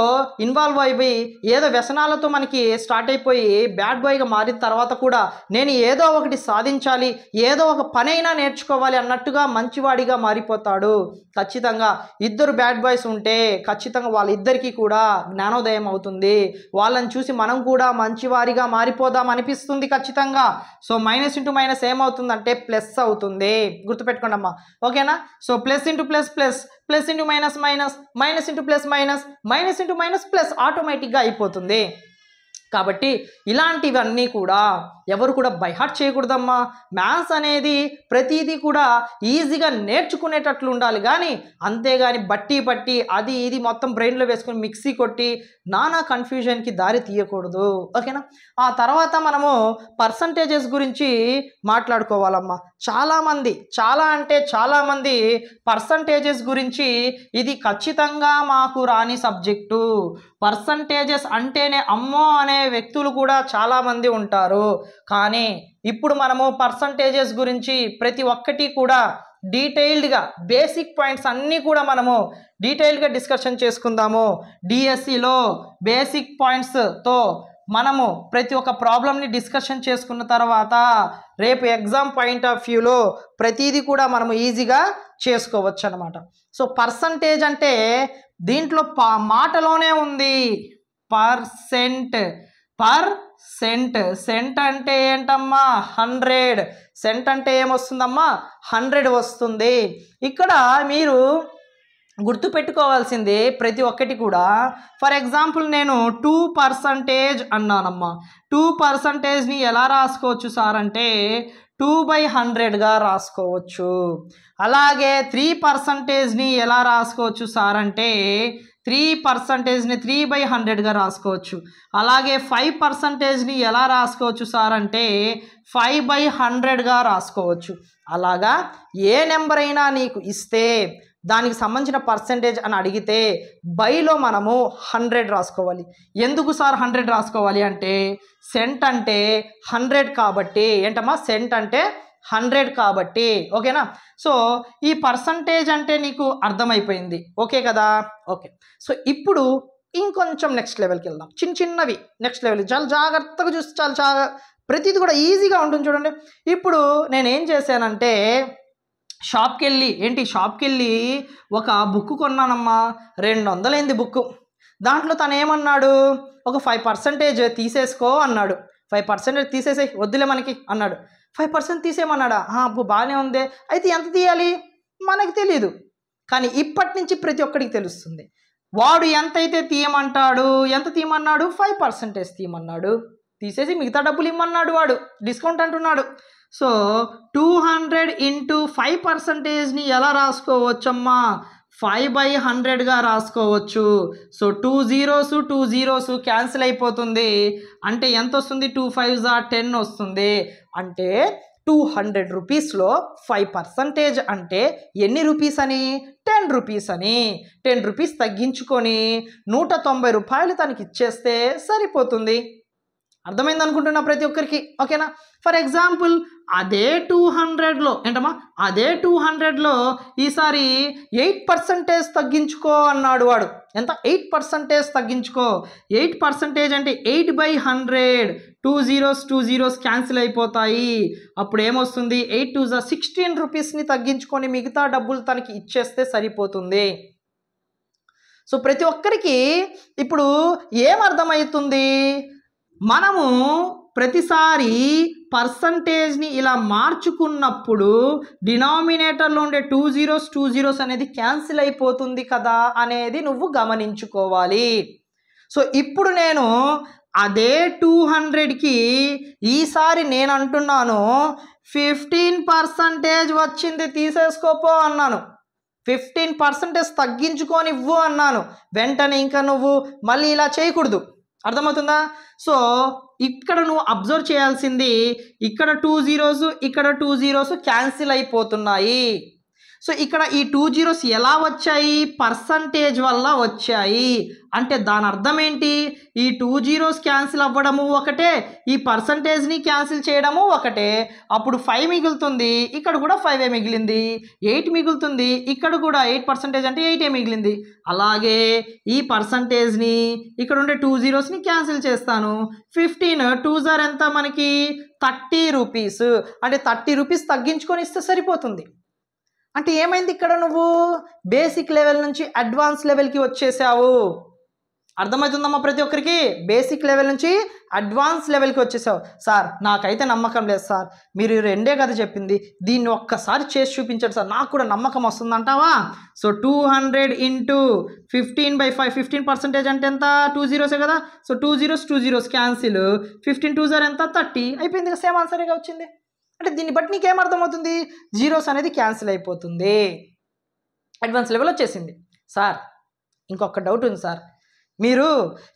ఇన్వాల్వ్ అయిపోయి ఏదో వ్యసనాలతో మనకి స్టార్ట్ అయిపోయి బ్యాడ్ బాయ్గా మారిన తర్వాత కూడా నేను ఏదో ఒకటి సాధించాలి, ఏదో ఒక పని అయినా నేర్చుకోవాలి అన్నట్టుగా మంచివాడిగా మారిపోతాడు. ఖచ్చితంగా ఇద్దరు బ్యాడ్ బాయ్స్ ఉంటే ఖచ్చితంగా వాళ్ళిద్దరికీ కూడా జ్ఞానోదయం అవుతుంది. వాళ్ళని చూసి మనం కూడా మంచివారిగా మారిపోదాం అనిపిస్తుంది ఖచ్చితంగా. సో మైనస్ ఇంటూ మైనస్ ఏమవుతుందంటే ప్లస్ అవుతుంది. గుర్తుపెట్టుకోండి అమ్మా, ఓకేనా? So plus into plus plus, plus into minus minus, minus into plus minus, minus into minus plus ఆటోమేటిక్గా అయిపోతుంది. కాబట్టి ఇలాంటివన్నీ కూడా ఎవరు కూడా బైహార్ట్ చేయకూడదమ్మా. మ్యాథ్స్ అనేది ప్రతిదీ కూడా ఈజీగా నేర్చుకునేటట్లు ఉండాలి, కానీ అంతేగాని బట్టి అది ఇది మొత్తం బ్రెయిన్లో వేసుకొని మిక్సీ కొట్టి నానా కన్ఫ్యూజన్కి దారి తీయకూడదు, ఓకేనా? ఆ తర్వాత మనము పర్సంటేజెస్ గురించి మాట్లాడుకోవాలమ్మా. చాలామంది పర్సంటేజెస్ గురించి ఇది ఖచ్చితంగా మాకు రాని సబ్జెక్టు, పర్సంటేజెస్ అంటేనే అమ్మో అనే వ్యక్తులు కూడా చాలామంది ఉంటారు. కానీ ఇప్పుడు మనము పర్సంటేజెస్ గురించి ప్రతి ఒక్కటి కూడా డీటెయిల్డ్గా బేసిక్ పాయింట్స్ అన్నీ కూడా మనము డీటెయిల్డ్గా డిస్కషన్ చేసుకుందాము. డిఎస్సిలో బేసిక్ పాయింట్స్తో మనము ప్రతి ఒక్క ప్రాబ్లమ్ని డిస్కషన్ చేసుకున్న తర్వాత రేపు ఎగ్జామ్ పాయింట్ ఆఫ్ వ్యూలో ప్రతిదీ కూడా మనము ఈజీగా చేసుకోవచ్చు అన్నమాట. సో పర్సంటేజ్ అంటే దీంట్లో మాటలోనే ఉంది, సెంట్ అంటే ఏంటమ్మా 100, సెంట్ అంటే ఏమొస్తుందమ్మా 100 వస్తుంది. ఇక్కడ మీరు గుర్తుపెట్టుకోవాల్సింది ప్రతి ఒక్కటి కూడా, ఫర్ ఎగ్జాంపుల్ నేను 2% అన్నానమ్మా. 2%ని ఎలా రాసుకోవచ్చు సార్ అంటే 2/100గా రాసుకోవచ్చు. అలాగే 3%ని ఎలా రాసుకోవచ్చు సార్ అంటే 3%ని 3/100గా రాసుకోవచ్చు. అలాగే 5%ని ఎలా రాసుకోవచ్చు సార్ అంటే 5/100గా రాసుకోవచ్చు. అలాగా ఏ నెంబర్ అయినా నీకు ఇస్తే దానికి సంబంధించిన పర్సంటేజ్ అని అడిగితే బైలో మనము 100 రాసుకోవాలి. ఎందుకు సార్ 100 రాసుకోవాలి అంటే సెంట్ అంటే 100 కాబట్టి, ఏంటమ్మా సెంట్ అంటే 100 కాబట్టి, ఓకేనా? సో ఈ పర్సంటేజ్ అంటే నీకు అర్థమైపోయింది, ఓకే కదా? ఓకే. సో ఇప్పుడు ఇంకొంచెం నెక్స్ట్ లెవెల్కి వెళ్దాం. చిన్నవి నెక్స్ట్ లెవెల్ చాలా జాగ్రత్తగా చూసి చాలా ప్రతిది కూడా ఈజీగా ఉంటుంది చూడండి. ఇప్పుడు నేనేం చేశానంటే షాప్కి వెళ్ళి ఒక బుక్ కొన్నానమ్మా. 200 బుక్. దాంట్లో తను ఏమన్నాడు, ఒక 5% తీసేసుకో అన్నాడు. 5% తీసేసే, వద్దులే మనకి అన్నాడు. 5% తీసేయమన్నాడా? అబ్బో బాగానే ఉంది. అయితే ఎంత తీయాలి మనకి తెలియదు, కానీ ఇప్పటి నుంచి ప్రతి ఒక్కడికి తెలుస్తుంది. వాడు ఎంతైతే తీయమంటాడు, ఎంత తీయమన్నాడు 5% తీయమన్నాడు. తీసేసి మిగతా డబ్బులు ఇమ్మన్నాడు. వాడు డిస్కౌంట్ అంటున్నాడు. సో 200 ఇంటూ 5%ని ఎలా రాసుకోవచ్చమ్మా 5/100గా రాసుకోవచ్చు. సో 2 zeros క్యాన్సిల్ అయిపోతుంది. అంటే ఎంత వస్తుంది, 2 5s 10 వస్తుంది. అంటే 200 రూపీస్లో 5% అంటే ఎన్ని రూపీస్ అని 10 రూపీస్ అని. 10 రూపీస్ తగ్గించుకొని 190 రూపాయలు తనకి ఇచ్చేస్తే సరిపోతుంది. అర్థమైంది అనుకుంటున్నా ప్రతి ఒక్కరికి, ఓకేనా? ఫర్ ఎగ్జాంపుల్ అదే 200లో ఈసారి 8% తగ్గించుకో అన్నాడు వాడు. ఎంత 8% తగ్గించుకో. 8% అంటే 8/100. 2 zeros క్యాన్సిల్ అయిపోతాయి. అప్పుడు ఏమొస్తుంది, 8 2s 16 రూపీస్ని తగ్గించుకొని మిగతా డబ్బులు తనకి ఇచ్చేస్తే సరిపోతుంది. సో ప్రతి ఒక్కరికి ఇప్పుడు ఏమర్థమవుతుంది, మనము ప్రతిసారి పర్సంటేజ్ని ఇలా మార్చుకున్నప్పుడు డినామినేటర్లో ఉండే 2 zeros అనేది క్యాన్సిల్ అయిపోతుంది కదా అనేది నువ్వు గమనించుకోవాలి. సో ఇప్పుడు నేను అదే 200కి ఈసారి నేను అంటున్నాను 15% వచ్చింది తీసేసుకోపో అన్నాను. 15% తగ్గించుకొని ఇవ్వు అన్నాను. వెంటనే ఇంకా నువ్వు మళ్ళీ ఇలా చేయకూడదు. అర్థమవుతుందా? సో ఇక్కడ నువ్వు అబ్జర్వ్ చేయాల్సింది, ఇక్కడ 2 zeros ఇక్కడ 2 zeros క్యాన్సిల్ అయిపోతున్నాయి. సో ఇక్కడ ఈ 2 zeros ఎలా వచ్చాయి? పర్సంటేజ్ వల్ల వచ్చాయి. అంటే దాని అర్థం ఏంటి? ఈ 2 zeros క్యాన్సిల్ అవ్వడము ఒకటే, ఈ పర్సంటేజ్ని క్యాన్సిల్ చేయడము ఒకటే. అప్పుడు 5 మిగులుతుంది, ఇక్కడ కూడా 5 మిగిలింది. 8 మిగులుతుంది, ఇక్కడ కూడా 8% అంటే 8 మిగిలింది. అలాగే ఈ పర్సంటేజ్ని ఇక్కడ ఉండే 2 zerosని క్యాన్సిల్ చేస్తాను. 15 2s ఎంత మనకి 30 రూపీస్. అంటే 30 రూపీస్ తగ్గించుకొని ఇస్తే సరిపోతుంది. అంటే ఏమైంది? ఇక్కడ నువ్వు బేసిక్ లెవెల్ నుంచి అడ్వాన్స్ లెవెల్కి వచ్చేసావు. అర్థమవుతుందమ్మా ప్రతి ఒక్కరికి? బేసిక్ లెవెల్ నుంచి అడ్వాన్స్ లెవెల్కి వచ్చేసావు. సార్ నాకైతే నమ్మకం లేదు సార్, మీరు 2 కదా చెప్పింది, దీన్ని ఒక్కసారి చేసి చూపించండి సార్, నాకు కూడా నమ్మకం వస్తుందంటావా? సో 200 ఇంటూ 15/5, 15% అంటే ఎంత? 2 zeros కదా. సో 2 zeros క్యాన్సిల్, 15 2s ఎంత? 30. అయిపోయింది, సేమ్ ఆన్సర్గా వచ్చింది. అంటే దీన్ని బట్టి నీకేమర్థమవుతుంది? జీరోస్ అనేది క్యాన్సిల్ అయిపోతుంది, అడ్వాన్స్ లెవెల్ వచ్చేసింది. సార్ ఇంకొక డౌట్ ఉంది సార్, మీరు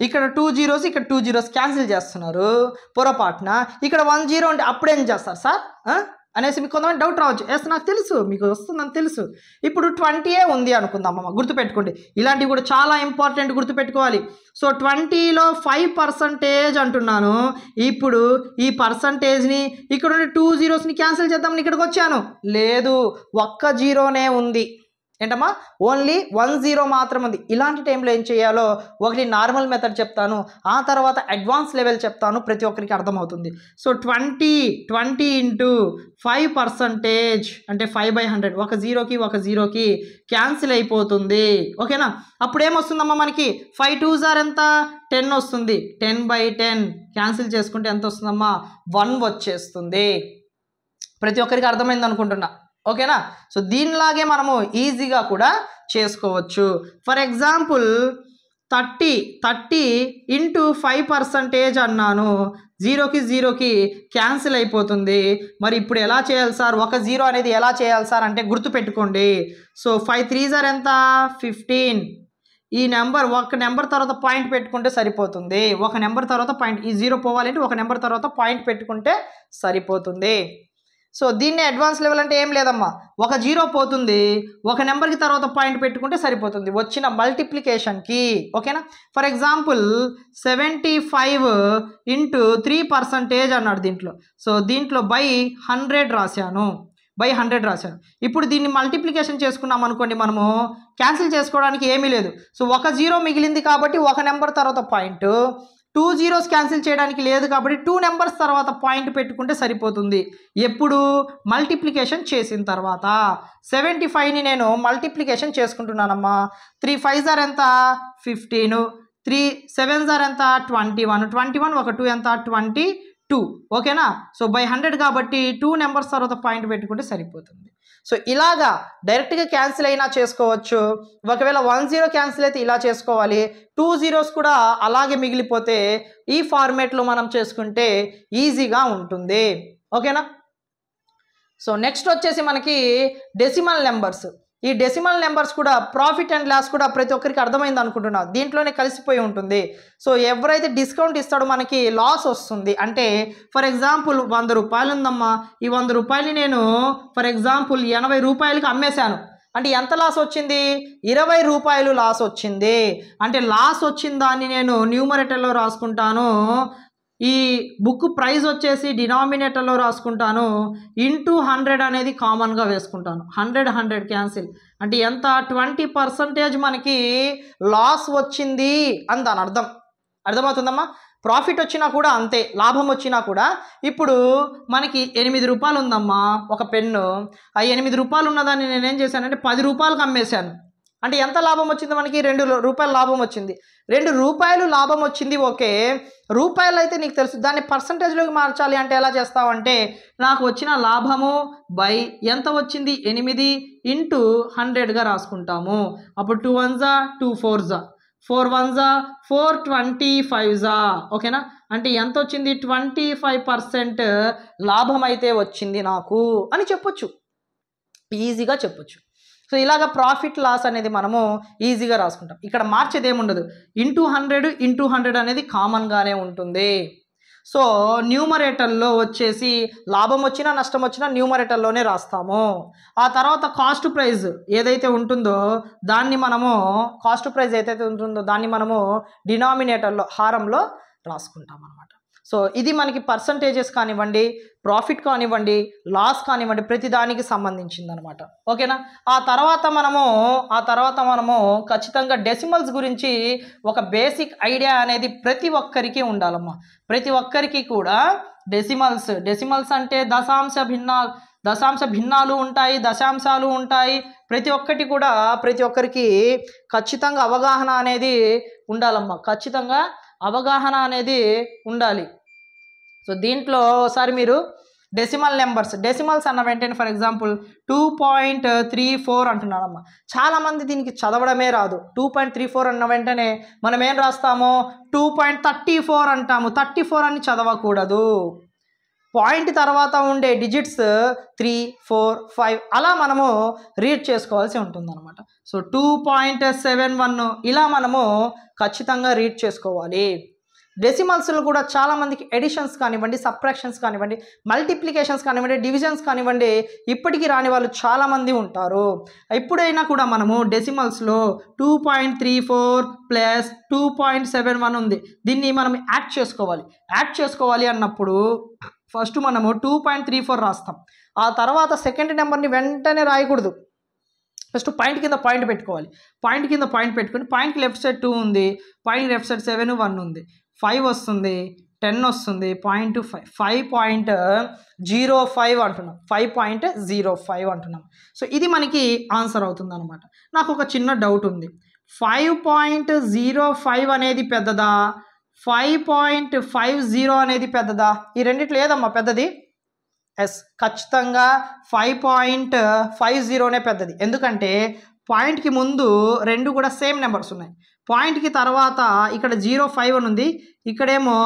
ఇక్కడ 2 zeros ఇక్కడ 2 zeros క్యాన్సిల్ చేస్తున్నారు పొరపాటున, ఇక్కడ 1 0 అంటే అప్పుడేం చేస్తారు సార్ అనేసి మీకు కొంతమంది డౌట్ రావచ్చు. ఎస్ నాకు తెలుసు, మీకు వస్తుందని తెలుసు. ఇప్పుడు 20 ఉంది అనుకుందామమ్మ, గుర్తుపెట్టుకోండి. ఇలాంటివి కూడా చాలా ఇంపార్టెంట్, గుర్తుపెట్టుకోవాలి. సో 20లో 5% అంటున్నాను. ఇప్పుడు ఈ పర్సంటేజ్ని ఇక్కడ ఉండే 2 zerosని క్యాన్సిల్ చేద్దామని ఇక్కడికి వచ్చాను. లేదు, ఒక్క జీరోనే ఉంది. ఏంటమ్మా? ఓన్లీ 1 0 మాత్రం ఉంది. ఇలాంటి టైంలో ఏం చేయాలో ఒకటి నార్మల్ మెథడ్ చెప్తాను, ఆ తర్వాత అడ్వాన్స్ లెవెల్ చెప్తాను, ప్రతి ఒక్కరికి అర్థమవుతుంది. సో 20 ఇంటూ 5% అంటే 5/100. ఒక జీరోకి క్యాన్సిల్ అయిపోతుంది. ఓకేనా? అప్పుడు ఏమొస్తుందమ్మా మనకి? 5 2s ఎంత? 10 వస్తుంది. 10/10 క్యాన్సిల్ చేసుకుంటే ఎంత వస్తుందమ్మా? 1 వచ్చేస్తుంది. ప్రతి ఒక్కరికి అర్థమైంది అనుకుంటున్నా. ఓకేనా? సో దీనిలాగే మనము ఈజీగా కూడా చేసుకోవచ్చు. ఫర్ ఎగ్జాంపుల్ 30 ఇంటూ 5% అన్నాను. జీరోకి క్యాన్సిల్ అయిపోతుంది. మరి ఇప్పుడు ఎలా చేయాలి సార్? ఒక జీరో అనేది ఎలా చేయాలి సార్ అంటే గుర్తుపెట్టుకోండి. సో 5 3s ఎంత? 15. ఈ నెంబర్ ఒక నెంబర్ తర్వాత పాయింట్ పెట్టుకుంటే సరిపోతుంది. ఒక నెంబర్ తర్వాత పాయింట్, ఈ జీరో పోవాలంటే ఒక నెంబర్ తర్వాత పాయింట్ పెట్టుకుంటే సరిపోతుంది. సో దీన్ని అడ్వాన్స్ లెవెల్ అంటే ఏం లేదమ్మా, ఒక జీరో పోతుంది, ఒక నెంబర్కి తర్వాత పాయింట్ పెట్టుకుంటే సరిపోతుంది వచ్చిన మల్టిప్లికేషన్కి. ఓకేనా? ఫర్ ఎగ్జాంపుల్ 75 ఇంటూ 3% అన్నాడు దీంట్లో. సో దీంట్లో /100 రాశాను. ఇప్పుడు దీన్ని మల్టిప్లికేషన్ చేసుకున్నాం అనుకోండి, మనము క్యాన్సిల్ చేసుకోవడానికి ఏమీ లేదు. సో ఒక జీరో మిగిలింది కాబట్టి ఒక నెంబర్ తర్వాత పాయింట్, 2 zeros క్యాన్సిల్ చేయడానికి లేదు కాబట్టి 2 numbers తర్వాత పాయింట్ పెట్టుకుంటే సరిపోతుంది. ఎప్పుడు? మల్టిప్లికేషన్ చేసిన తర్వాత. 75ని నేను మల్టిప్లికేషన్ చేసుకుంటున్నానమ్మా. 3 5s ఎంత? 15. 3 7s ఎంత? 21. ఒక 2 ఎంత? 22. ఓకేనా? సో /100 కాబట్టి 2 numbers తర్వాత పాయింట్ పెట్టుకుంటే సరిపోతుంది. సో ఇలాగా డైరెక్ట్గా క్యాన్సిల్ అయినా చేసుకోవచ్చు. ఒకవేళ 1 0 క్యాన్సిల్ అయితే ఇలా చేసుకోవాలి. 2 zeros కూడా అలాగే మిగిలిపోతే ఈ ఫార్మేట్లో మనం చేసుకుంటే ఈజీగా ఉంటుంది. ఓకేనా? సో నెక్స్ట్ వచ్చేసి మనకి డెసిమల్ నెంబర్స్. ఈ డెసిమల్ నెంబర్స్ కూడా ప్రాఫిట్ అండ్ లాస్ కూడా ప్రతి ఒక్కరికి అర్థమైంది అనుకుంటున్నా, దీంట్లోనే కలిసిపోయి ఉంటుంది. సో ఎవరైతే డిస్కౌంట్ ఇస్తాడో మనకి లాస్ వస్తుంది. అంటే ఫర్ ఎగ్జాంపుల్ 100 రూపాయలు ఉందమ్మా, ఈ 100 రూపాయలు నేను ఫర్ ఎగ్జాంపుల్ 80 రూపాయలకి అమ్మేశాను. అంటే ఎంత లాస్ వచ్చింది? 20 రూపాయలు లాస్ వచ్చింది. అంటే లాస్ వచ్చిన దాన్ని నేను న్యూమరేటర్లో రాసుకుంటాను, ఈ బుక్ ప్రైస్ వచ్చేసి డినామినేటర్లో రాసుకుంటాను, ఇంటూ 100 అనేది కామన్గా వేసుకుంటాను. 100 క్యాన్సిల్ అంటే ఎంత? 20% మనకి లాస్ వచ్చింది అని దాని అర్థం. అర్థమవుతుందమ్మా? ప్రాఫిట్ వచ్చినా కూడా అంతే, లాభం వచ్చినా కూడా. ఇప్పుడు మనకి 8 రూపాయలు ఉందమ్మా ఒక పెన్ను, ఆ 8 రూపాయలు ఉన్నదాన్ని నేనేం చేశానంటే 10 రూపాయలకు అమ్మేశాను. అంటే ఎంత లాభం వచ్చింది మనకి? 2 రూపాయలు లాభం వచ్చింది. 2 రూపాయలు లాభం వచ్చింది. ఓకే, రూపాయలు అయితే నీకు తెలుసు, దాన్ని పర్సంటేజ్లోకి మార్చాలి అంటే ఎలా చేస్తావంటే నాకు వచ్చిన లాభము బై ఎంత వచ్చింది? 8 ఇంటూ 100గా రాసుకుంటాము. అప్పుడు 2 1s 2 4s 4 1s 4 25s. ఓకేనా? అంటే ఎంత వచ్చింది? 25% లాభం అయితే వచ్చింది నాకు అని చెప్పొచ్చు, ఈజీగా చెప్పొచ్చు. సో ఇలాగ ప్రాఫిట్ లాస్ అనేది మనము ఈజీగా రాసుకుంటాం. ఇక్కడ మార్చేది ఏముండదు, ఇంటూ 100 అనేది కామన్గానే ఉంటుంది. సో న్యూమరేటర్లో వచ్చేసి లాభం వచ్చినా నష్టం వచ్చినా న్యూమరేటర్లోనే రాస్తాము. ఆ తర్వాత కాస్ట్ ప్రైజ్ ఏదైతే ఉంటుందో దాన్ని మనము డినామినేటర్లో హారంలో రాసుకుంటాం అనమాట. సో ఇది మనకి పర్సంటేజెస్ కానివ్వండి, ప్రాఫిట్ కానివ్వండి, లాస్ కానివ్వండి, ప్రతి దానికి సంబంధించింది అనమాట. ఓకేనా. ఆ తర్వాత మనము ఖచ్చితంగా డెసిమల్స్ గురించి ఒక బేసిక్ ఐడియా అనేది ప్రతి ఒక్కరికి ఉండాలమ్మా. ప్రతి ఒక్కరికి కూడా డెసిమల్స్ అంటే దశాంశ భిన్నాలు ఉంటాయి, దశాంశాలు ఉంటాయి. ప్రతి ఒక్కరికి ఖచ్చితంగా అవగాహన అనేది ఉండాలమ్మా. ఖచ్చితంగా అవగాహన అనేది ఉండాలి. సో దీంట్లో ఒకసారి మీరు డెసిమల్స్ అన్న వెంటనే ఫర్ ఎగ్జాంపుల్ 2.34 అంటున్నారమ్మా. చాలామంది దీనికి చదవడమే రాదు. 2.34 అన్న వెంటనే మనం ఏం రాస్తాము, 2.34 అంటాము. 34 అని చదవకూడదు. పాయింట్ తర్వాత ఉండే డిజిట్స్ 3, 4, 5 అలా మనము రీడ్ చేసుకోవాల్సి ఉంటుందన్నమాట. సో 2.71 ఇలా మనము ఖచ్చితంగా రీడ్ చేసుకోవాలి. డెసిమల్స్లో కూడా చాలామందికి ఎడిషన్స్ కానివ్వండి, సబ్ట్రాక్షన్స్ కానివ్వండి, మల్టిప్లికేషన్స్ కానివ్వండి, డివిజన్స్ కానివ్వండి ఇప్పటికీ రాని వాళ్ళు చాలామంది ఉంటారు. ఇప్పుడైనా కూడా మనము డెసిమల్స్లో 2.34 ప్లస్ 2.71 ఉంది, దీన్ని మనం యాడ్ చేసుకోవాలి అన్నప్పుడు ఫస్ట్ మనము 2.34 రాస్తాం. ఆ తర్వాత సెకండ్ నెంబర్ని వెంటనే రాయకూడదు. ఫస్ట్ పాయింట్ కింద పాయింట్ పెట్టుకోవాలి. పెట్టుకొని పాయింట్కి లెఫ్ట్ సైడ్ 2 ఉంది, పాయింట్ లెఫ్ట్ సైడ్ 7, 1 ఉంది, 5 వస్తుంది, 10 వస్తుంది, 5.05 అంటున్నాం. 5.05 అంటున్నాం. సో ఇది మనకి ఆన్సర్ అవుతుంది అనమాట. నాకు ఒక చిన్న డౌట్ ఉంది, 5.05 అనేది పెద్దదా, 5.50 అనేది పెద్దదా? ఈ రెండిట్లో ఏదమ్మా పెద్దది? ఖచ్చితంగా 5.50నే పెద్దది. ఎందుకంటే పాయింట్కి ముందు రెండు కూడా సేమ్ నెంబర్స్ ఉన్నాయి. పాయింట్కి తర్వాత ఇక్కడ 05 అని ఉంది, ఇక్కడేమో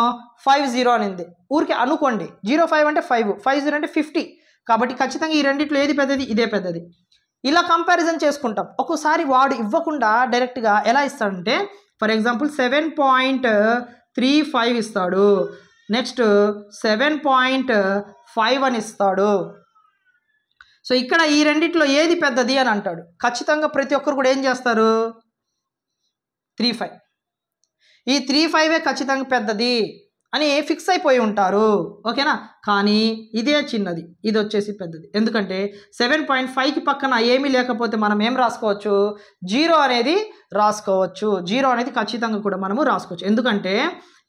50 అని ఉంది. ఊరికి అనుకోండి, 05 అంటే 5, 50 అంటే 50. కాబట్టి ఖచ్చితంగా ఈ రెండిట్లో ఏది పెద్దది? ఇదే పెద్దది. ఇలా కంపారిజన్ చేసుకుంటాం. ఒక్కోసారి వాడు ఇవ్వకుండా డైరెక్ట్గా ఎలా ఇస్తాడంటే ఫర్ ఎగ్జాంపుల్ 7.35 ఇస్తాడు, నెక్స్ట్ 7.5 అని ఇస్తాడు. సో ఇక్కడ ఈ రెండిట్లో ఏది పెద్దది అని అంటాడు. ఖచ్చితంగా ప్రతి ఒక్కరు కూడా ఏం చేస్తారు, 3.5. ఈ 3.5 ఖచ్చితంగా పెద్దది అని ఫిక్స్ అయిపోయి ఉంటారు. ఓకేనా. కానీ ఇదే చిన్నది, ఇది వచ్చేసి పెద్దది. ఎందుకంటే 7.5కి పక్కన ఏమీ లేకపోతే మనం ఏం రాసుకోవచ్చు, 0 అనేది రాసుకోవచ్చు. 0 అనేది ఖచ్చితంగా కూడా మనము రాసుకోవచ్చు. ఎందుకంటే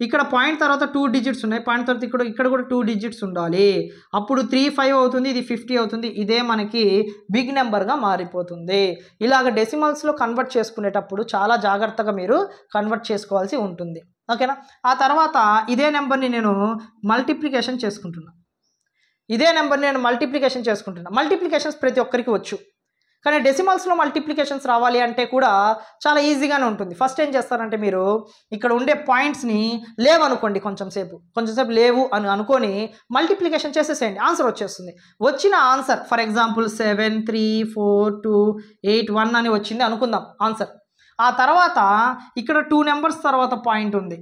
ఇక్కడ పాయింట్ తర్వాత 2 డిజిట్స్ ఉన్నాయి, పాయింట్ తర్వాత ఇక్కడ కూడా 2 డిజిట్స్ ఉండాలి. అప్పుడు 3.5 అవుతుంది, ఇది 50 అవుతుంది. ఇదే మనకి బిగ్ నెంబర్గా మారిపోతుంది. ఇలాగ డెసిమల్స్లో కన్వర్ట్ చేసుకునేటప్పుడు చాలా జాగ్రత్తగా మీరు కన్వర్ట్ చేసుకోవాల్సి ఉంటుంది. ఓకేనా. ఆ తర్వాత ఇదే నెంబర్ని నేను మల్టిప్లికేషన్ చేసుకుంటున్నా. మల్టిప్లికేషన్స్ ప్రతి ఒక్కరికి వచ్చు. కానీ డెసిమల్స్లో మల్టిప్లికేషన్స్ రావాలి అంటే కూడా చాలా ఈజీగానే ఉంటుంది. ఫస్ట్ ఏం చేస్తారంటే మీరు ఇక్కడ ఉండే పాయింట్స్ని లేవనుకోండి, కొంచెం సేపు లేవు అని అనుకొని మల్టిప్లికేషన్ చేసేసేయండి, ఆన్సర్ వచ్చేస్తుంది. వచ్చిన ఆన్సర్ ఫర్ ఎగ్జాంపుల్ 7, 3, 4, 2, 8, 1 అని వచ్చింది అనుకుందాం ఆన్సర్. ఆ తర్వాత ఇక్కడ 2 నెంబర్స్ తర్వాత పాయింట్ ఉంది,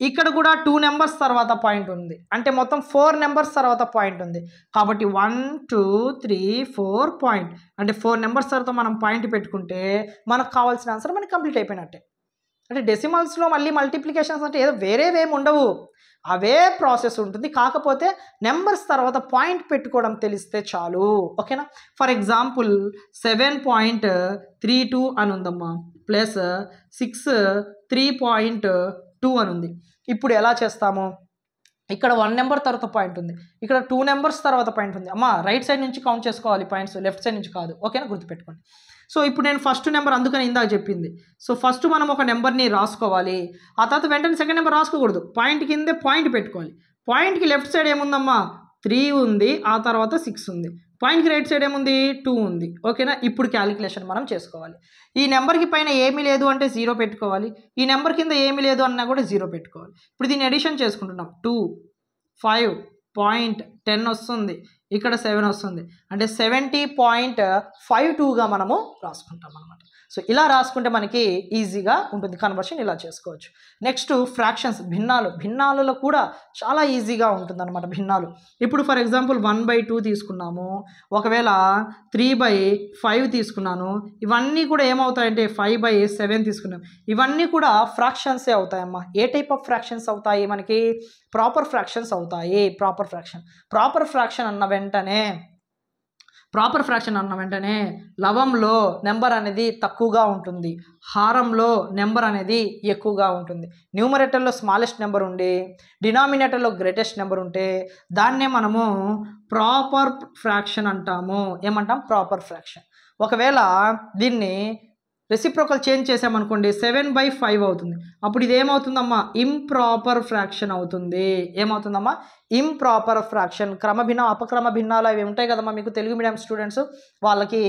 ఇక్కడ కూడా 2 నెంబర్స్ తర్వాత పాయింట్ ఉంది, అంటే మొత్తం 4 నెంబర్స్ తర్వాత పాయింట్ ఉంది. కాబట్టి 1, 2, 3, 4 పాయింట్, అంటే 4 నెంబర్స్ తర్వాత మనం పాయింట్ పెట్టుకుంటే మనకు కావాల్సిన ఆన్సర్ మనకి కంప్లీట్ అయిపోయినట్టే. అంటే డెసిమల్స్లో మళ్ళీ మల్టిప్లికేషన్స్ అంటే ఏదో వేరేవేమి ఉండవు, అవే ప్రాసెస్ ఉంటుంది. కాకపోతే నెంబర్స్ తర్వాత పాయింట్ పెట్టుకోవడం తెలిస్తే చాలు. ఓకేనా. ఫర్ ఎగ్జాంపుల్ 7.32 అని ఉందమ్మా, ప్లస్ 6, 3.2 అని ఉంది. ఇప్పుడు ఎలా చేస్తాము, ఇక్కడ 1 నెంబర్ తర్వాత పాయింట్ ఉంది, ఇక్కడ 2 నెంబర్స్ తర్వాత పాయింట్ ఉంది. అమ్మా రైట్ సైడ్ నుంచి కౌంట్ చేసుకోవాలి పాయింట్స్, లెఫ్ట్ సైడ్ నుంచి కాదు. ఓకేనా, గుర్తుపెట్టుకోండి. సో ఇప్పుడు నేను ఫస్ట్ నెంబర్ అందుకని ఇందాక చెప్పింది. సో ఫస్ట్ మనం ఒక నెంబర్ని రాసుకోవాలి, ఆ తర్వాత వెంటనే సెకండ్ నెంబర్ రాసుకోకూడదు, పాయింట్ కిందే పాయింట్ పెట్టుకోవాలి. పాయింట్కి లెఫ్ట్ సైడ్ ఏముందమ్మా 3 ఉంది, ఆ తర్వాత 6 ఉంది. పాయింట్కి రైట్ సైడ్ ఏముంది 2 ఉంది. ఓకేనా. ఇప్పుడు క్యాలిక్యులేషన్ మనం చేసుకోవాలి. ఈ నెంబర్కి పైన ఏమీ లేదు అంటే 0 పెట్టుకోవాలి, ఈ నెంబర్ కింద ఏమీ లేదు అన్నా కూడా 0 పెట్టుకోవాలి. ఇప్పుడు దీన్ని ఎడిషన్ చేసుకుంటున్నాం. 2, 5.10 వస్తుంది, ఇక్కడ 7 వస్తుంది, అంటే 70.52గా మనము రాసుకుంటాం అనమాట. సో ఇలా రాసుకుంటే మనకి ఈజీగా ఉంటుంది, కన్వర్షన్ ఇలా చేసుకోవచ్చు. నెక్స్ట్ ఫ్రాక్షన్స్, భిన్నాలలో కూడా చాలా ఈజీగా ఉంటుంది అనమాట భిన్నాలు. ఇప్పుడు ఫర్ ఎగ్జాంపుల్ 1/2 తీసుకున్నాము, ఒకవేళ 3/5 తీసుకున్నాను, ఇవన్నీ కూడా ఏమవుతాయంటే 5/7 తీసుకున్నాం, ఇవన్నీ కూడా ఫ్రాక్షన్సే అవుతాయమ్మా. ఏ టైప్ ఆఫ్ ఫ్రాక్షన్స్ అవుతాయి మనకి? ప్రాపర్ ఫ్రాక్షన్స్ అవుతాయి. ప్రాపర్ ఫ్రాక్షన్ అన్న వెంటనే లవంలో నెంబర్ అనేది తక్కువగా ఉంటుంది, హారంలో నెంబర్ అనేది ఎక్కువగా ఉంటుంది. న్యూమరేటర్లో స్మాలెస్ట్ నెంబర్ ఉండి డినామినేటర్లో గ్రేటెస్ట్ నెంబర్ ఉంటే దాన్నే మనము ప్రాపర్ ఫ్రాక్షన్ అంటాము. ఏమంటాం? Proper fraction. ఒకవేళ దీన్ని రెసిప్రోకల్ చేంజ్ చేసామనుకోండి 7/5 అవుతుంది, అప్పుడు ఇది ఏమవుతుందమ్మా? ఇంప్రాపర్ ఫ్రాక్షన్ అవుతుంది. ఏమవుతుందమ్మా? Improper fraction. క్రమభిన్న అపక్రమ భిన్నాలు అవి ఉంటాయి కదమ్మా, మీకు తెలుగు మీడియం స్టూడెంట్స్ వాళ్ళకి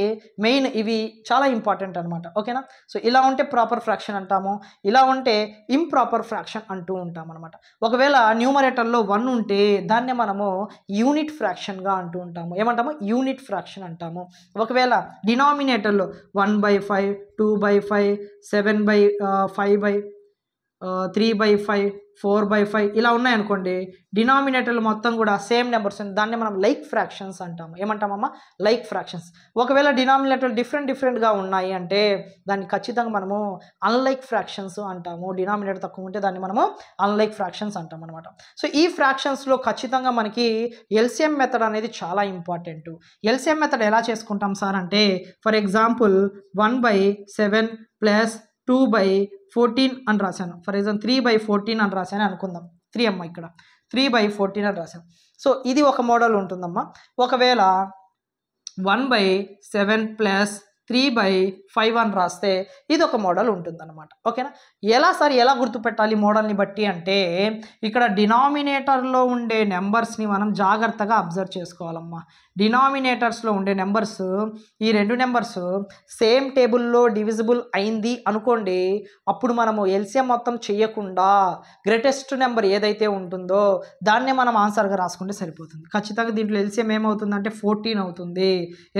మెయిన్ ఇవి చాలా ఇంపార్టెంట్ అనమాట. ఓకేనా? సో ఇలా ఉంటే ప్రాపర్ ఫ్రాక్షన్ అంటాము, ఇలా ఉంటే ఇంప్రాపర్ ఫ్రాక్షన్ అంటూ ఉంటాం అనమాట. ఒకవేళ న్యూమరేటర్లో 1 ఉంటే దాన్నే మనము యూనిట్ ఫ్రాక్షన్గా అంటూ ఉంటాము. ఏమంటాము? యూనిట్ ఫ్రాక్షన్ అంటాము. ఒకవేళ డినామినేటర్లో 1/5, 2/5, 7/5, 3/5, 4/5 ఇలా ఉన్నాయనుకోండి, డినామినేటర్లు మొత్తం కూడా సేమ్ నెంబర్స్, దాన్ని మనం లైక్ ఫ్రాక్షన్స్ అంటాము. ఏమంటామమ్మా? Like fractions. ఒకవేళ డినామినేటర్లు డిఫరెంట్గా ఉన్నాయి అంటే దాన్ని ఖచ్చితంగా మనము అన్లైక్ ఫ్రాక్షన్స్ అంటాము. డినామినేటర్ తక్కువ ఉంటే దాన్ని మనము అన్లైక్ ఫ్రాక్షన్స్ అంటాం అనమాట. సో ఈ ఫ్రాక్షన్స్లో ఖచ్చితంగా మనకి ఎల్సిఎం మెథడ్ అనేది చాలా ఇంపార్టెంట్. ఎల్సిఎం మెథడ్ ఎలా చేసుకుంటాం సార్ అంటే, ఫర్ ఎగ్జాంపుల్ 1/7 ప్లస్ 2/14 అని రాశాను. ఫర్ ఎగ్జాంపుల్ 3/14 అని రాశాను అనుకుందాం. 3 అమ్మ, ఇక్కడ 3/14 అని రాశాను. సో ఇది ఒక మోడల్ ఉంటుందమ్మా. ఒకవేళ 1/7 ప్లస్ 3/5 అని రాస్తే ఇది ఒక మోడల్ ఉంటుందన్నమాట. ఓకేనా? ఎలా సార్, ఎలా గుర్తుపెట్టాలి మోడల్ని బట్టి అంటే, ఇక్కడ డినామినేటర్లో ఉండే నెంబర్స్ని మనం జాగ్రత్తగా అబ్జర్వ్ చేసుకోవాలమ్మా. డినామినేటర్స్లో ఉండే నెంబర్స్, ఈ 2 నెంబర్స్ సేమ్ టేబుల్లో డివిజిబుల్ అయింది అనుకోండి, అప్పుడు మనము ఎల్సిఎం మొత్తం చేయకుండా గ్రేటెస్ట్ నెంబర్ ఏదైతే ఉంటుందో దాన్నే మనం ఆన్సర్గా రాసుకుంటే సరిపోతుంది. ఖచ్చితంగా దీంట్లో ఎల్సిఎం ఏమవుతుందంటే 14 అవుతుంది.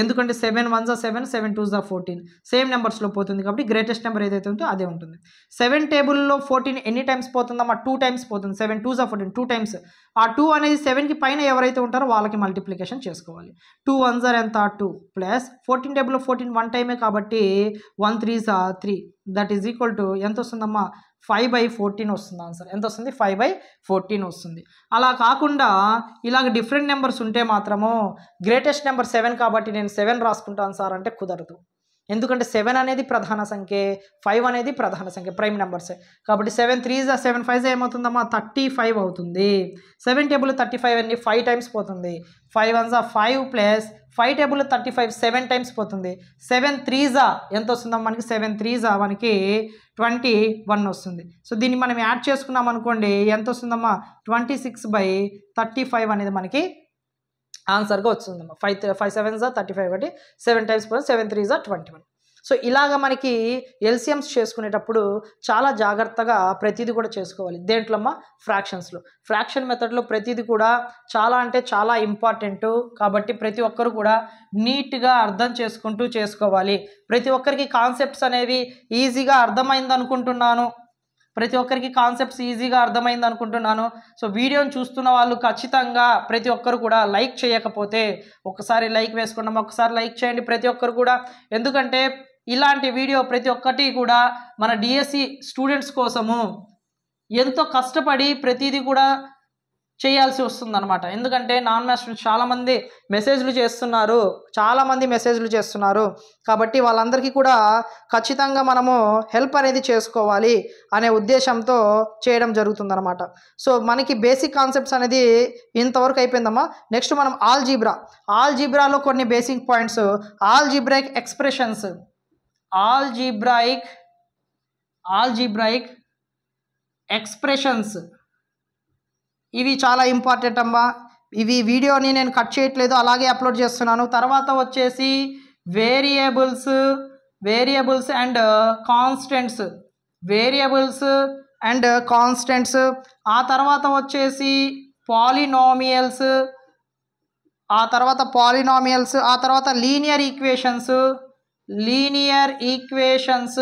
ఎందుకంటే 7 1 7, 7 2 14 సేమ్ నెంబర్స్లో పోతుంది కాబట్టి గ్రేటెస్ట్ నెంబర్ ఏదైతే ఉందో అదే ఉంటుంది. 7 టేబుల్లో 14 ఎన్ని టైమ్స్ పోతుందమ్మా? 2 టైమ్స్ పోతుంది. 7 2 14, 2 టైమ్స్. ఆ 2 అనేది 7కి పైన ఎవరైతే ఉంటారో వాళ్ళకి మల్టిప్లికేషన్ చేసుకోవాలి. 2 1s ఎంత? 2 ప్లస్ 14 టేబుల్లో 14 1 టైమే కాబట్టి 1 3s 3, that is equal to ఎంత వస్తుందమ్మా? 5/14 వస్తుంది ఆన్సర్. ఎంత వస్తుంది? 5/14 వస్తుంది. అలా కాకుండా ఇలాగ డిఫరెంట్ నెంబర్స్ ఉంటే మాత్రము గ్రేటెస్ట్ నెంబర్ 7 కాబట్టి నేను 7 రాసుకుంటాను సార్ అంటే కుదరదు. ఎందుకంటే 7 అనేది ప్రధాన సంఖ్య, 5 అనేది ప్రధాన సంఖ్య, ప్రైమ్ నెంబర్సే కాబట్టి 7 3s 7 5s ఏమవుతుందమ్మా? 35 అవుతుంది. 7 టేబుల్ 35 అన్ని 5 టైమ్స్ పోతుంది. 5 1s 5 ప్లస్ 5 టేబుల్ 35 7 టైమ్స్ పోతుంది. 7 3s ఎంత వస్తుందమ్మా మనకి? 7 3s మనకి 21 వస్తుంది. సో దీన్ని మనం యాడ్ చేసుకున్నాం అనుకోండి, ఎంత వస్తుందమ్మా? 26/35 అనేది మనకి ఆన్సర్గా వచ్చిందమ్మా. 5 7s 35 కాబట్టి 7 టైమ్స్ 7 3s 21. సో ఇలాగ మనకి ఎల్సిఎమ్స్ చేసుకునేటప్పుడు చాలా జాగ్రత్తగా ప్రతిదీ కూడా చేసుకోవాలి. దేంట్లో అమ్మా? ఫ్రాక్షన్స్లో. ఫ్రాక్షన్ మెథడ్లో ప్రతిదీ కూడా చాలా అంటే చాలా ఇంపార్టెంట్ కాబట్టి ప్రతి ఒక్కరు కూడా నీట్గా అర్థం చేసుకుంటూ చేసుకోవాలి. ప్రతి ఒక్కరికి కాన్సెప్ట్స్ అనేవి ఈజీగా అర్థమైంది అనుకుంటున్నాను. సో వీడియోని చూస్తున్న వాళ్ళు ఖచ్చితంగా ప్రతి ఒక్కరు కూడా లైక్ చేయకపోతే ఒకసారి లైక్ వేసుకోండి, ఒకసారి లైక్ చేయండి ప్రతి ఒక్కరు కూడా. ఎందుకంటే ఇలాంటి వీడియో ప్రతి ఒక్కటి కూడా మన డిఎస్సి స్టూడెంట్స్ కోసము ఎంతో కష్టపడి ప్రతిదీ కూడా చేయాల్సి వస్తుందన్నమాట. ఎందుకంటే నాన్ మ్యాథ్స్ స్టూడెంట్స్ చాలామంది మెసేజ్లు చేస్తున్నారు కాబట్టి వాళ్ళందరికీ కూడా ఖచ్చితంగా మనము హెల్ప్ అనేది చేసుకోవాలి అనే ఉద్దేశంతో చేయడం జరుగుతుందన్నమాట. సో మనకి బేసిక్ కాన్సెప్ట్స్ అనేది ఇంతవరకు అయిపోయిందమ్మా. నెక్స్ట్ మనం ఆల్జీబ్రాలో కొన్ని basic points, algebraic expressions, algebraic expressions ఇవి చాలా ఇంపార్టెంట్ అమ్మా. ఇవి వీడియోని నేను కట్ చేయట్లేదు, అలాగే అప్లోడ్ చేస్తున్నాను. తర్వాత వచ్చేసి వేరియబుల్స్ అండ్ కాన్స్టెంట్స్, ఆ తర్వాత వచ్చేసి పాలినామియల్స్, ఆ తర్వాత పాలినామియల్స్, ఆ తర్వాత linear equations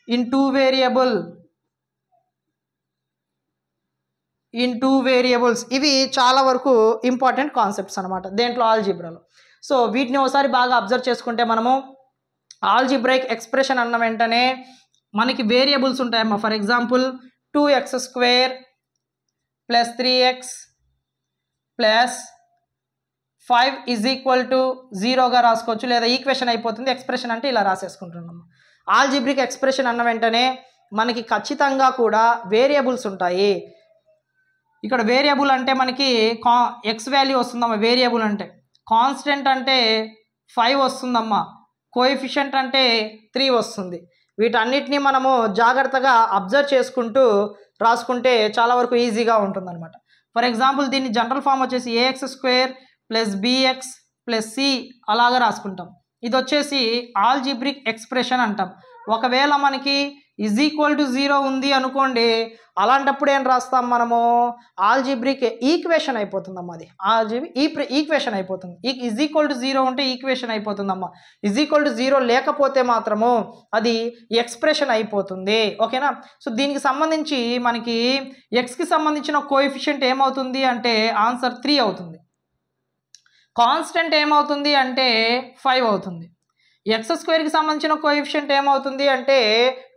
in two variables. ఇవి చాలా వరకు ఇంపార్టెంట్ కాన్సెప్ట్స్ అనమాట దేంట్లో, ఆల్జీబ్రాలో. సో వీటిని ఒకసారి బాగా అబ్జర్వ్ చేసుకుంటే మనము ఆల్జీబ్రైక్ ఎక్స్ప్రెషన్ అన్న వెంటనే మనకి వేరియబుల్స్ ఉంటాయమ్మా. ఫర్ ఎగ్జాంపుల్ 2x² + 3x + 5 = 0గా రాసుకోవచ్చు, లేదా ఈక్వేషన్ అయిపోతుంది. ఎక్స్ప్రెషన్ అంటే ఇలా రాసేసుకుంటున్నాము. ఆల్జీబ్రిక్ ఎక్స్ప్రెషన్ అన్న వెంటనే మనకి ఖచ్చితంగా కూడా వేరియబుల్స్ ఉంటాయి. ఇక్కడ వేరియబుల్ అంటే మనకి ఎక్స్ వాల్యూ వస్తుందమ్మా. వేరియబుల్ అంటే కాన్స్టెంట్ అంటే 5 వస్తుందమ్మా. కోఎఫిషియంట్ అంటే 3 వస్తుంది. వీటన్నిటిని మనము జాగ్రత్తగా అబ్జర్వ్ చేసుకుంటూ రాసుకుంటే చాలా వరకు ఈజీగా ఉంటుందన్నమాట. ఫర్ ఎగ్జాంపుల్ దీన్ని జనరల్ ఫామ్ వచ్చేసి ax² + bx + c అలాగా రాసుకుంటాం. ఇది వచ్చేసి ఆల్జీబ్రిక్ ఎక్స్ప్రెషన్ అంటాం. ఒకవేళ మనకి =0 ఉంది అనుకోండి, అలాంటప్పుడు ఏం రాస్తాం మనము, ఆల్జీబ్రిక్ ఈక్వేషన్ అయిపోతుందమ్మా. అది ఈక్వేషన్ అయిపోతుంది. =0 ఉంటే ఈక్వేషన్ అయిపోతుందమ్మా. =0 లేకపోతే మాత్రము అది ఎక్స్ప్రెషన్ అయిపోతుంది. ఓకేనా. సో దీనికి సంబంధించి మనకి ఎక్స్కి సంబంధించిన కోఎఫిషియంట్ ఏమవుతుంది అంటే ఆన్సర్ 3 అవుతుంది. కాన్స్టెంట్ ఏమవుతుంది అంటే 5 అవుతుంది. x² సంబంధించిన కోఎఫిషియంట్ ఏమవుతుంది అంటే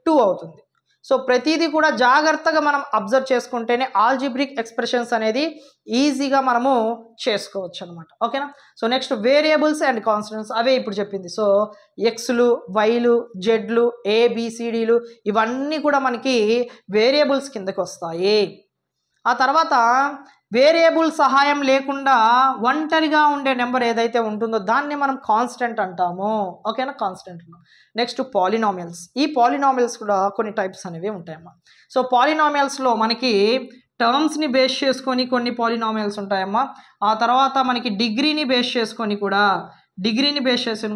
2 అవుతుంది. సో ప్రతిదీ కూడా జాగ్రత్తగా మనం అబ్జర్వ్ చేసుకుంటేనే ఆల్జీబ్రిక్ ఎక్స్ప్రెషన్స్ అనేది ఈజీగా మనము చేసుకోవచ్చు అనమాట. ఓకేనా. So next variables and constants, అవే ఇప్పుడు చెప్పింది. సో ఎక్స్లు, వైలు, జెడ్లు, ABCDలు ఇవన్నీ కూడా మనకి వేరియబుల్స్ కిందకి వస్తాయి. ఆ తర్వాత వేరియబుల్ సహాయం లేకుండా ఒంటరిగా ఉండే నెంబర్ ఏదైతే ఉంటుందో దాన్ని మనం కాన్స్టెంట్ అంటాము. ఓకేనా, కాన్స్టెంట్. Next polynomials. ఈ పాలినామియల్స్ కూడా కొన్ని టైప్స్ అనేవి ఉంటాయమ్మా. సో పాలినామియల్స్లో మనకి టర్మ్స్ని బేస్ చేసుకొని కొన్ని పాలినామియల్స్ ఉంటాయమ్మా. ఆ తర్వాత మనకి డిగ్రీని బేస్ చేసుకొని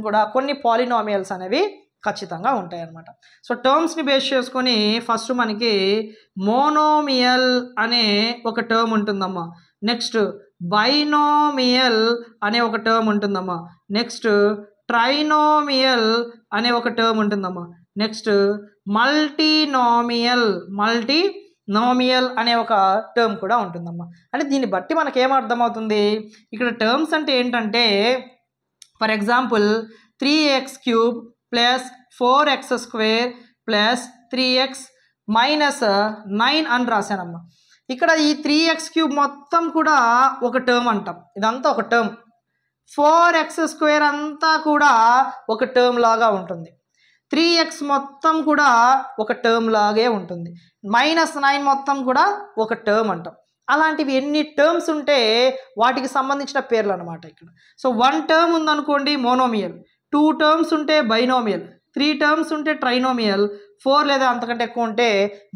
కూడా కొన్ని పాలినామియల్స్ అనేవి ఖచ్చితంగా ఉంటాయి అన్నమాట. సో టర్మ్స్ని బేస్ చేసుకొని ఫస్ట్ మనకి మోనోమియల్ అనే ఒక టర్మ్ ఉంటుందమ్మా. నెక్స్ట్ బైనోమియల్ అనే ఒక టర్మ్ ఉంటుందమ్మా. నెక్స్ట్ ట్రైనోమియల్ అనే ఒక టర్మ్ ఉంటుందమ్మా. నెక్స్ట్ మల్టీనోమియల్ అనే ఒక టర్మ్ కూడా ఉంటుందమ్మా. అంటే దీన్ని బట్టి మనకి ఏమర్థమవుతుంది, ఇక్కడ టర్మ్స్ అంటే ఏంటంటే for example 3x³ + 4x² + 3x - 9 అని రాశానమ్మా. ఇక్కడ ఈ 3x³ మొత్తం కూడా ఒక టర్మ్ అంటాం. ఇదంతా ఒక టర్మ్. 4x² అంతా కూడా ఒక టర్మ్ లాగా ఉంటుంది. 3x మొత్తం కూడా ఒక టర్మ్ లాగే ఉంటుంది. -9 మొత్తం కూడా ఒక టర్మ్ అంటాం. అలాంటివి ఎన్ని టర్మ్స్ ఉంటే వాటికి సంబంధించిన పేర్లు అనమాట ఇక్కడ. సో 1 టర్మ్ ఉందనుకోండి మోనోమియల్, 2 టర్మ్స్ ఉంటే బైనోమియల్, 3 టర్మ్స్ ఉంటే ట్రైనోమియల్, 4 లేదా అంతకంటే ఎక్కువ ఉంటే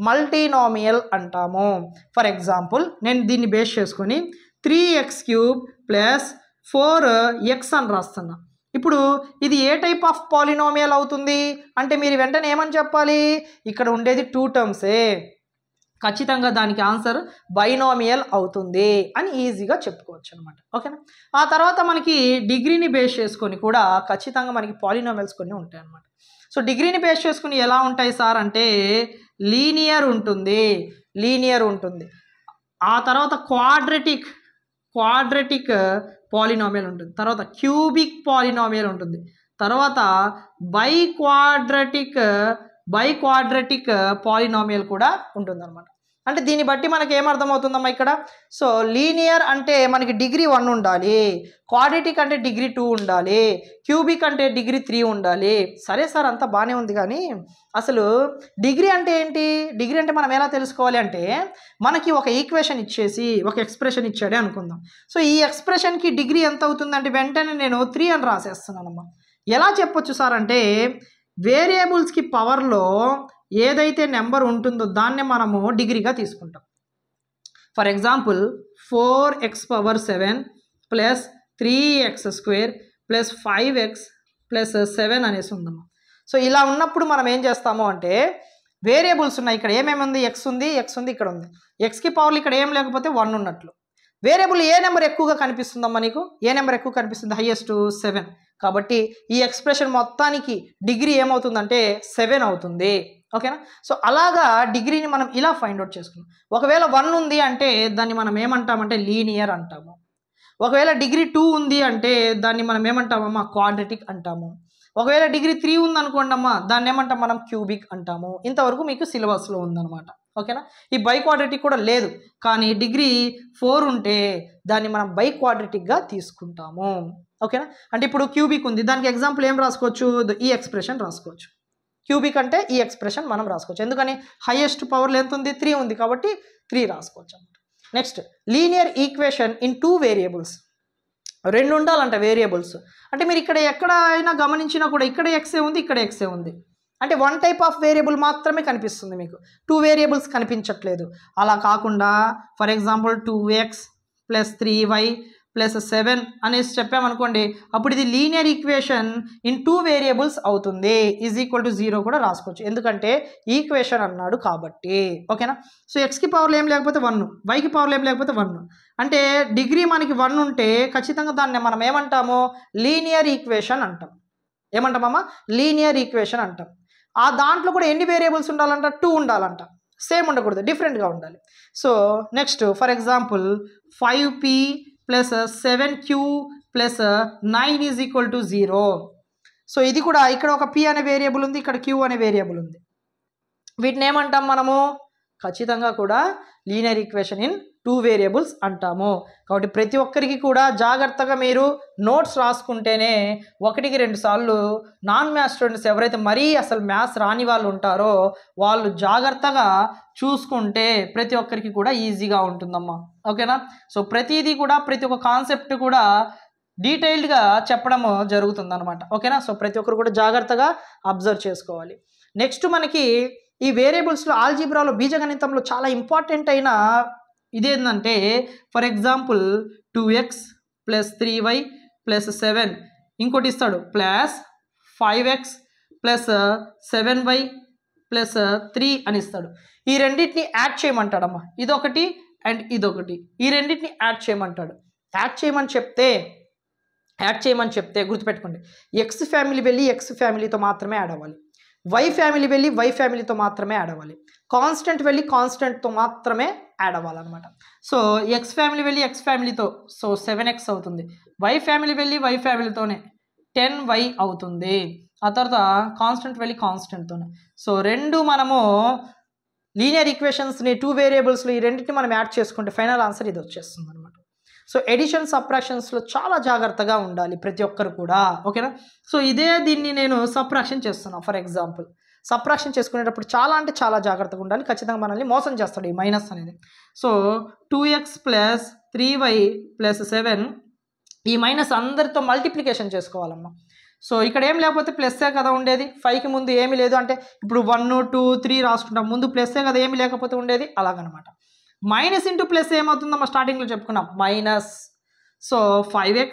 మల్టీనోమియల్ అంటాము. ఫర్ ఎగ్జాంపుల్ నేను దీన్ని బేస్ చేసుకొని 3x³ + 4x అని రాస్తున్నా. ఇప్పుడు ఇది ఏ టైప్ ఆఫ్ పాలినామియల్ అవుతుంది అంటే మీరు వెంటనే ఏమని చెప్పాలి, ఇక్కడ ఉండేది 2 టర్మ్సే, ఖచ్చితంగా దానికి ఆన్సర్ బైనోమియల్ అవుతుంది అని ఈజీగా చెప్పుకోవచ్చు అనమాట. ఓకేనా. ఆ తర్వాత మనకి డిగ్రీని బేస్ చేసుకొని కూడా ఖచ్చితంగా మనకి పాలినామియల్స్ కొన్ని ఉంటాయి అన్నమాట. సో డిగ్రీని బేస్ చేసుకుని ఎలా ఉంటాయి సార్ అంటే లీనియర్ ఉంటుంది. ఆ తర్వాత క్వాడ్రటిక్ పాలినామియల్ ఉంటుంది. తర్వాత క్యూబిక్ పాలినామియల్ ఉంటుంది. తర్వాత బైక్వాడ్రటిక్ పాలినామియల్ కూడా ఉంటుందన్నమాట. అంటే దీన్ని బట్టి మనకి ఏమర్థమవుతుందమ్మా ఇక్కడ, సో లీనియర్ అంటే మనకి డిగ్రీ 1 ఉండాలి, క్వాడ్రటిక్ అంటే డిగ్రీ 2 ఉండాలి, క్యూబిక్ అంటే డిగ్రీ 3 ఉండాలి. సరే సార్ అంతా బాగానే ఉంది, కానీ అసలు డిగ్రీ అంటే ఏంటి, డిగ్రీ అంటే మనం ఎలా తెలుసుకోవాలి అంటే మనకి ఒక ఈక్వేషన్ ఇచ్చేసి ఒక ఎక్స్ప్రెషన్ ఇచ్చాడే అనుకుందాం. సో ఈ ఎక్స్ప్రెషన్కి డిగ్రీ ఎంత అవుతుందంటే వెంటనే నేను 3 అని రాసేస్తున్నానమ్మా. ఎలా చెప్పొచ్చు సార్ అంటే వేరియబుల్స్కి పవర్లో ఏదైతే నెంబర్ ఉంటుందో దాన్నే మనము డిగ్రీగా తీసుకుంటాం. For example 4x⁷ + 3x² + 5x + 7 అనేసి ఉందమ్మా. సో ఇలా ఉన్నప్పుడు మనం ఏం చేస్తాము అంటే వేరియబుల్స్ ఉన్నాయి, ఇక్కడ ఏమేమి ఉంది, ఎక్స్ ఉంది, ఇక్కడ ఉంది. ఎక్స్కి పవర్లు ఇక్కడ ఏం లేకపోతే 1 ఉన్నట్లు. వేరియబుల్ ఏ నెంబర్ ఎక్కువగా కనిపిస్తుందమ్మా నీకు? ఏ నెంబర్ ఎక్కువ కనిపిస్తుంది? హైయెస్ట్ 7. కాబట్టి ఈ ఎక్స్ప్రెషన్ మొత్తానికి డిగ్రీ ఏమవుతుందంటే 7 అవుతుంది. ఓకేనా? సో అలాగా డిగ్రీని మనం ఇలా ఫైండ్ అవుట్ చేసుకున్నాం. ఒకవేళ 1 ఉంది అంటే దాన్ని మనం ఏమంటామంటే లీనియర్ అంటాము. ఒకవేళ డిగ్రీ 2 ఉంది అంటే దాన్ని మనం ఏమంటామమ్మా? క్వాడ్రటిక్ అంటాము. ఒకవేళ డిగ్రీ 3 ఉందనుకోండి అమ్మా, దాన్ని ఏమంటాం మనం? క్యూబిక్ అంటాము. ఇంతవరకు మీకు సిలబస్లో ఉందన్నమాట. ఓకేనా? ఈ బై క్వాడ్రటిక్ కూడా లేదు, కానీ డిగ్రీ 4 ఉంటే దాన్ని మనం బై క్వాడ్రటిక్గా తీసుకుంటాము. ఓకేనా? అంటే ఇప్పుడు క్యూబిక్ ఉంది, దానికి ఎగ్జాంపుల్ ఏం రాసుకోవచ్చు? ఈ ఎక్స్ప్రెషన్ రాసుకోవచ్చు. క్యూబిక్ అంటే ఈ ఎక్స్ప్రెషన్ మనం రాసుకోవచ్చు. ఎందుకని? హైయెస్ట్ పవర్లో ఎంత ఉంది? 3 ఉంది కాబట్టి 3 రాసుకోవచ్చు అన్నమాట. Next, linear equation in 2 variables. 2 ఉండాలంట వేరియబుల్స్. అంటే మీరు ఇక్కడ ఎక్కడ అయినా గమనించినా కూడా ఇక్కడ ఎక్సే ఉంది, ఇక్కడ ఎక్సే ఉంది. అంటే 1 టైప్ ఆఫ్ వేరియబుల్ మాత్రమే కనిపిస్తుంది మీకు, 2 వేరియబుల్స్ కనిపించట్లేదు. అలా కాకుండా ఫర్ ఎగ్జాంపుల్ 2x + 3y + 7 అనేసి చెప్పామనుకోండి, అప్పుడు ఇది లీనియర్ ఈక్వేషన్ ఇన్ 2 వేరియబుల్స్ అవుతుంది. = 0 కూడా రాసుకోవచ్చు, ఎందుకంటే ఈక్వేషన్ అన్నాడు కాబట్టి. ఓకేనా? సో ఎక్స్కి పవర్లో ఏం లేకపోతే 1, వైకి పవర్లో ఏం లేకపోతే 1. అంటే డిగ్రీ మనకి 1 ఉంటే ఖచ్చితంగా దాన్ని మనం ఏమంటాము? లీనియర్ ఈక్వేషన్ అంటాం. ఏమంటామమ్మా? లీనియర్ ఈక్వేషన్ అంటాం. ఆ దాంట్లో కూడా ఎన్ని వేరియబుల్స్ ఉండాలంట? 2 ఉండాలంట. సేమ్ ఉండకూడదు, డిఫరెంట్గా ఉండాలి. So next, for example 5p + 7q + 9 = 0. So ఇది కూడా ఇక్కడ ఒక p అనే వేరియబుల్ ఉంది, ఇక్కడ q అనే వేరియబుల్ ఉంది. వీటిని ఏమంటాం మనము? ఖచ్చితంగా కూడా లీనియర్ ఈక్వేషన్ ఇన్ 2 వేరియబుల్స్ అంటాము. కాబట్టి ప్రతి ఒక్కరికి కూడా జాగ్రత్తగా మీరు నోట్స్ రాసుకుంటేనే 1కి 2 సార్లు నాన్ మ్యాథ్స్ స్టూడెంట్స్ ఎవరైతే మరీ అసలు మ్యాథ్స్ రాని వాళ్ళు ఉంటారో వాళ్ళు జాగ్రత్తగా చూసుకుంటే ప్రతి ఒక్కరికి కూడా ఈజీగా ఉంటుందమ్మా. ఓకేనా? సో ప్రతిదీ కూడా, ప్రతి ఒక్క కాన్సెప్ట్ కూడా డీటెయిల్డ్గా చెప్పడం జరుగుతుందన్నమాట. ఓకేనా? సో ప్రతి ఒక్కరు కూడా జాగ్రత్తగా అబ్జర్వ్ చేసుకోవాలి. నెక్స్ట్ మనకి ఈ వేరియబుల్స్లో ఆల్జీబ్రాలో బీజగణితంలో చాలా ఇంపార్టెంట్ అయిన ఇదేంటంటే, ఫర్ ఎగ్జాంపుల్ 2x + 3y + 7, ఇంకోటి ఇస్తాడు +5x + 7y + 3 అని ఇస్తాడు. ఈ రెండింటిని యాడ్ చేయమంటాడమ్మా. ఇదొకటి అండ్ ఇదొకటి, ఈ రెండింటిని యాడ్ చేయమంటాడు. యాడ్ చేయమని చెప్తే గుర్తుపెట్టుకోండి, ఎక్స్ ఫ్యామిలీ వెళ్ళి ఎక్స్ ఫ్యామిలీతో మాత్రమే యాడ్ అవ్వాలి, వై ఫ్యామిలీ వెళ్ళి వై ఫ్యామిలీతో మాత్రమే యాడ్ అవ్వాలి, కాన్స్టెంట్ వెళ్ళి కాన్స్టెంట్తో మాత్రమే యాడ్ అవ్వాలన్నమాట. సో ఎక్స్ ఫ్యామిలీ వెళ్ళి ఎక్స్ ఫ్యామిలీతో సో 7x అవుతుంది, వై ఫ్యామిలీ వెళ్ళి వై ఫ్యామిలీతోనే 10y అవుతుంది. ఆ తర్వాత కాన్స్టెంట్ వెళ్ళి కాన్స్టెంట్తోనే. సో రెండు మనము లీనియర్ ఈక్వేషన్స్ని 2 వేరియబుల్స్లో ఈ రెండింటిని మనం యాడ్ చేసుకుంటే ఫైనల్ ఆన్సర్ ఇది వచ్చేస్తుంది అనమాట. సో ఎడిషన్ సబ్ట్రాక్షన్స్లో చాలా జాగ్రత్తగా ఉండాలి ప్రతి ఒక్కరు కూడా. ఓకేనా? సో దీన్ని నేను సబ్ట్రాక్షన్ చేస్తున్నాను. ఫర్ ఎగ్జాంపుల్ సబ్ట్రాక్షన్ చేసుకునేటప్పుడు చాలా అంటే చాలా జాగ్రత్తగా ఉండాలి, ఖచ్చితంగా మనల్ని మోసం చేస్తాడు ఈ మైనస్ అనేది. సో 2x + 3y + 7 ఈ మైనస్ అందరితో మల్టిప్లికేషన్ చేసుకోవాలమ్మా. సో ఇక్కడ ఏం లేకపోతే ప్లస్సే కదా ఉండేది, 5కి ముందు ఏమీ లేదు అంటే ఇప్పుడు 1 2 3 రాసుకుంటాం, ముందు ప్లస్సే కదా, ఏమీ లేకపోతే ఉండేది అలాగనమాట. మైనస్ ఇంటూ ప్లస్ ఏమవుతుందమ్మా? స్టార్టింగ్లో చెప్పుకున్నాం minus. So 5x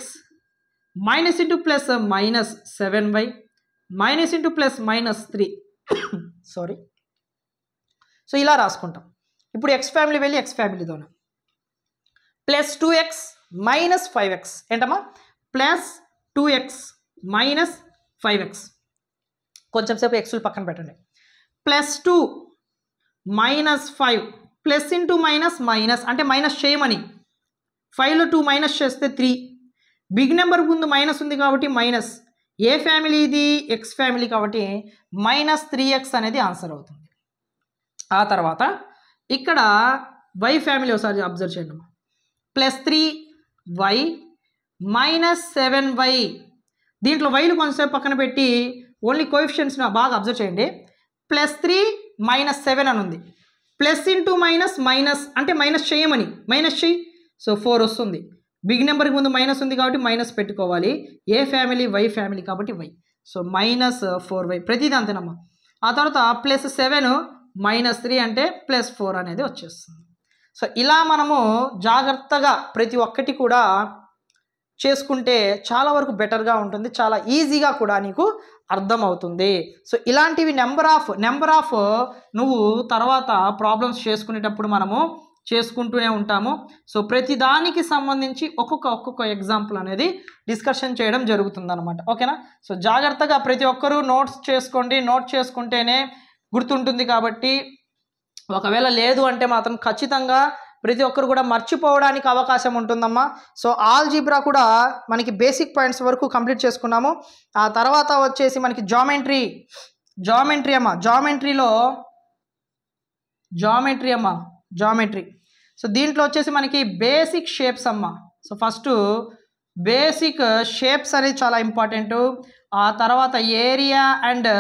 minus into plus -7y minus into plus -3 sorry. So ఇలా రాసుకుంటాం. ఇప్పుడు ఎక్స్ ఫ్యామిలీ వెళ్ళి ఎక్స్ ఫ్యామిలీతోనే +2x - 5x ఏంటమ్మా? +2x - 5x. కొంచెం సేపు ఎక్స్లు పక్కన పెట్టండి. +2 - 5 ప్లస్ ఇంటూ మైనస్ మైనస్ అంటే మైనస్ చేయమని, 5లో 2 మైనస్ చేస్తే 3, బిగ్ నెంబర్ ముందు మైనస్ ఉంది కాబట్టి మైనస్, ఏ ఫ్యామిలీ ఇది? ఎక్స్ ఫ్యామిలీ కాబట్టి -3x అనేది ఆన్సర్ అవుతుంది. ఆ తర్వాత ఇక్కడ వై ఫ్యామిలీ ఒకసారి అబ్జర్వ్ చేయండి. +3y -7y, దీంట్లో వైలు కొంచెంసేపు పక్కన పెట్టి ఓన్లీ కోఎఫిషియెంట్స్ని బాగా అబ్జర్వ్ చేయండి. +3 - 7 అని ఉంది, ప్లస్ ఇంటూ మైనస్ మైనస్ అంటే మైనస్ చేయమని, మైనస్ చేయి. సో 4 వస్తుంది, బిగ్ నెంబర్కి ముందు మైనస్ ఉంది కాబట్టి మైనస్ పెట్టుకోవాలి, ఏ ఫ్యామిలీ? వై ఫ్యామిలీ కాబట్టి వై. సో -4y ప్రతిదీ అంతేనమ్మా. ఆ తర్వాత +7 - 3 అంటే +4 అనేది వచ్చేస్తుంది. సో ఇలా మనము జాగ్రత్తగా ప్రతి ఒక్కటి కూడా చేసుకుంటే చాలా వరకు బెటర్గా ఉంటుంది, చాలా ఈజీగా కూడా నీకు అర్థమవుతుంది. సో ఇలాంటివి నెంబర్ ఆఫ్ నువ్వు తర్వాత ప్రాబ్లమ్స్ చేసుకునేటప్పుడు మనము చేసుకుంటూనే ఉంటాము. సో ప్రతి దానికి సంబంధించి ఒక్కొక్క ఎగ్జాంపుల్ అనేది డిస్కషన్ చేయడం జరుగుతుందన్నమాట. ఓకేనా? సో జాగ్రత్తగా ప్రతి ఒక్కరూ నోట్స్ చేసుకోండి. నోట్ చేసుకుంటేనే గుర్తుంటుంది. కాబట్టి ఒకవేళ లేదు అంటే మాత్రం ఖచ్చితంగా ప్రతి ఒక్కరు కూడా మర్చిపోవడానికి అవకాశం ఉంటుందమ్మా. సో ఆల్జీబ్రా కూడా మనకి బేసిక్ పాయింట్స్ వరకు కంప్లీట్ చేసుకున్నాము. ఆ తర్వాత వచ్చేసి మనకి జామెట్రీ అమ్మా. జామెట్రీ. సో దీంట్లో వచ్చేసి మనకి బేసిక్ షేప్స్ అమ్మ. సో ఫస్ట్ బేసిక్ షేప్స్ అనేది చాలా ఇంపార్టెంట్. ఆ తర్వాత ఏరియా అండ్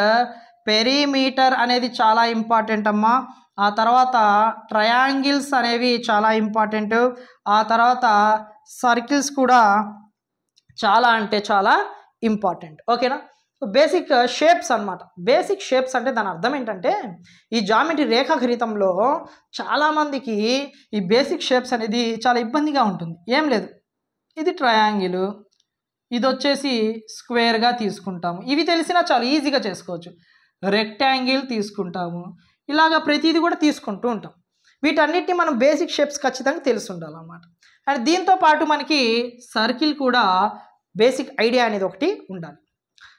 పెరిమీటర్ అనేది చాలా ఇంపార్టెంట్ అమ్మా. ఆ తర్వాత ట్రయాంగిల్స్ అనేవి చాలా ఇంపార్టెంట్. ఆ తర్వాత సర్కిల్స్ కూడా చాలా అంటే చాలా ఇంపార్టెంట్. ఓకేనా? బేసిక్ షేప్స్ అన్నమాట. బేసిక్ షేప్స్ అంటే దాని అర్థం ఏంటంటే ఈ జామెట్రీ రేఖాగణితంలో చాలామందికి ఈ బేసిక్ షేప్స్ అనేది చాలా ఇబ్బందిగా ఉంటుంది. ఏం లేదు, ఇది ట్రయాంగిల్, ఇది వచ్చేసి స్క్వేర్గా తీసుకుంటాము. ఇవి తెలిసినా చాలా ఈజీగా చేసుకోవచ్చు. రెక్టాంగిల్ తీసుకుంటాము. ఇలాగ ప్రతిదీ కూడా తీసుకుంటూ ఉంటాం. వీటన్నిటిని మనం బేసిక్ షేప్స్ ఖచ్చితంగా తెలిసి ఉండాలన్నమాట. అండ్ దీంతో పాటు మనకి సర్కిల్ కూడా బేసిక్ ఐడియా అనేది ఒకటి ఉండాలి.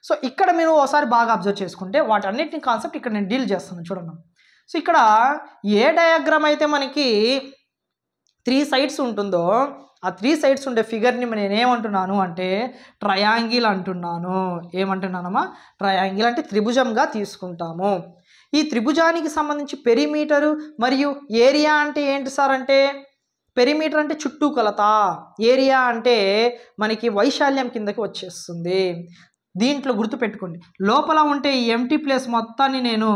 సో ఇక్కడ మీరు ఒకసారి బాగా అబ్జర్వ్ చేసుకుంటే వాటన్నిటిని కాన్సెప్ట్ ఇక్కడ నేను డీల్ చేస్తున్నాను చూడండి. సో ఇక్కడ ఏ డయాగ్రామ్ అయితే మనకి 3 సైడ్స్ ఉంటుందో ఆ 3 సైడ్స్ ఉండే ఫిగర్ని నేను ఏమంటున్నాను అంటే ట్రయాంగిల్ అంటున్నాను. ఏమంటున్నానమ్మా? ట్రయాంగిల్ అంటే త్రిభుజంగా తీసుకుంటాము. ఈ త్రిభుజానికి సంబంధించి పెరిమీటరు మరియు ఏరియా అంటే ఏంటి సార్ అంటే పెరిమీటర్ అంటే చుట్టూ కొలత, ఏరియా అంటే మనకి వైశాల్యం కిందకి వచ్చేస్తుంది. దీంట్లో గుర్తుపెట్టుకోండి, లోపల ఉంటే ఈ ఎంటీ ప్లేస్ మొత్తాన్ని నేను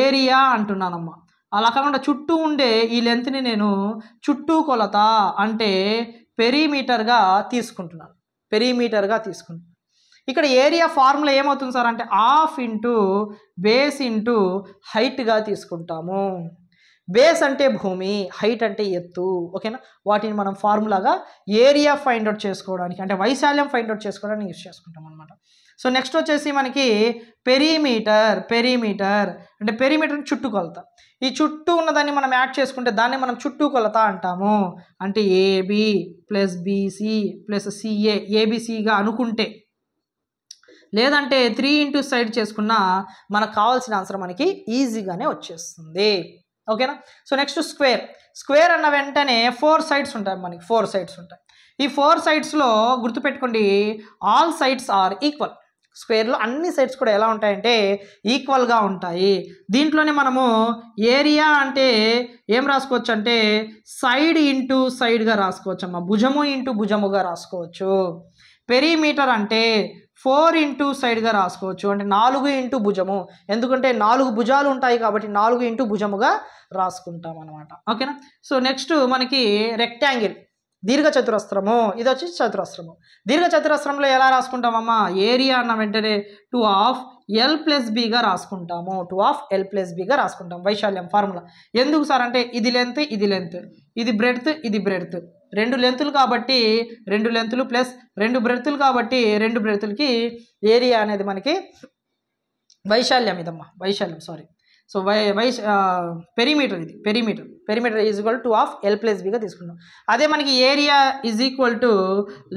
ఏరియా అంటున్నానమ్మా. అలా కాకుండా చుట్టూ ఉండే ఈ లెంత్ని నేను చుట్టూ కొలత అంటే పెరిమీటర్గా తీసుకుంటున్నాను. ఇక్కడ ఏరియా ఫార్ములా ఏమవుతుంది సార్ అంటే హాఫ్ ఇంటూ బేస్ ఇంటూ హైట్గా తీసుకుంటాము. బేస్ అంటే భూమి, హైట్ అంటే ఎత్తు. ఓకేనా? వాటిని మనం ఫార్ములాగా ఏరియా ఫైండ్ అవుట్ చేసుకోవడానికి అంటే వైశాల్యం ఫైండ్ అవుట్ చేసుకోవడానికి యూజ్ చేసుకుంటాం అనమాట. సో నెక్స్ట్ వచ్చేసి మనకి పెరిమీటర్ అంటే పెరిమీటర్ చుట్టుకొలత. ఈ చుట్టూ ఉన్నదాన్ని మనం యాడ్ చేసుకుంటే దాన్ని మనం చుట్టూ కొలత అంటాము. అంటే AB plus BC plus CA, ఏబిసిగా అనుకుంటే, లేదంటే 3 ఇంటూ సైడ్ చేసుకున్నా మనకు కావాల్సిన ఆన్సర్ మనకి ఈజీగానే వచ్చేస్తుంది. ఓకేనా? సో నెక్స్ట్ స్క్వేర్ అన్న వెంటనే 4 సైడ్స్ ఉంటాయి మనకి. 4 సైడ్స్ ఉంటాయి. ఈ 4 సైడ్స్లో గుర్తుపెట్టుకోండి, ఆల్ సైడ్స్ ఆర్ ఈక్వల్. స్క్వేర్లో అన్ని సైడ్స్ కూడా ఎలా ఉంటాయంటే ఈక్వల్గా ఉంటాయి. దీంట్లోనే మనము ఏరియా అంటే ఏం రాసుకోవచ్చు అంటే సైడ్ ఇంటూ సైడ్గా రాసుకోవచ్చు అమ్మా. భుజము ఇంటూ భుజముగా రాసుకోవచ్చు. పెరిమీటర్ అంటే 4 ఇంటూ సైడ్గా రాసుకోవచ్చు. అంటే 4 ఇంటూ భుజము, ఎందుకంటే 4 భుజాలు ఉంటాయి కాబట్టి 4 ఇంటూ భుజముగా రాసుకుంటాం అనమాట. ఓకేనా? సో నెక్స్ట్ మనకి రెక్టాంగిల్, దీర్ఘ చతురస్రము. ఇది వచ్చి చతురస్రము. దీర్ఘ చతురస్రంలో ఎలా రాసుకుంటామమ్మా? ఏరియా అన్న వెంటనే 2/L + Bగా రాసుకుంటాము. 2/L + Bగా రాసుకుంటాం వైశాల్యం ఫార్ములా. ఎందుకు సార్ అంటే ఇది లెంత్, ఇది బ్రెడ్త్, ఇది బ్రెడ్త్. 2 లెంతులు కాబట్టి 2 లెంతులు ప్లస్ 2 బ్రెడ్తులు కాబట్టి 2 బ్రెడ్తులకి ఏరియా అనేది మనకి వైశాల్యం. ఇదమ్మా వైశాల్యం, సారీ. సో పెరిమీటర్, ఇది perimeter is equal to 2/L + Bగా తీసుకుంటాం. అదే మనకి area is equal to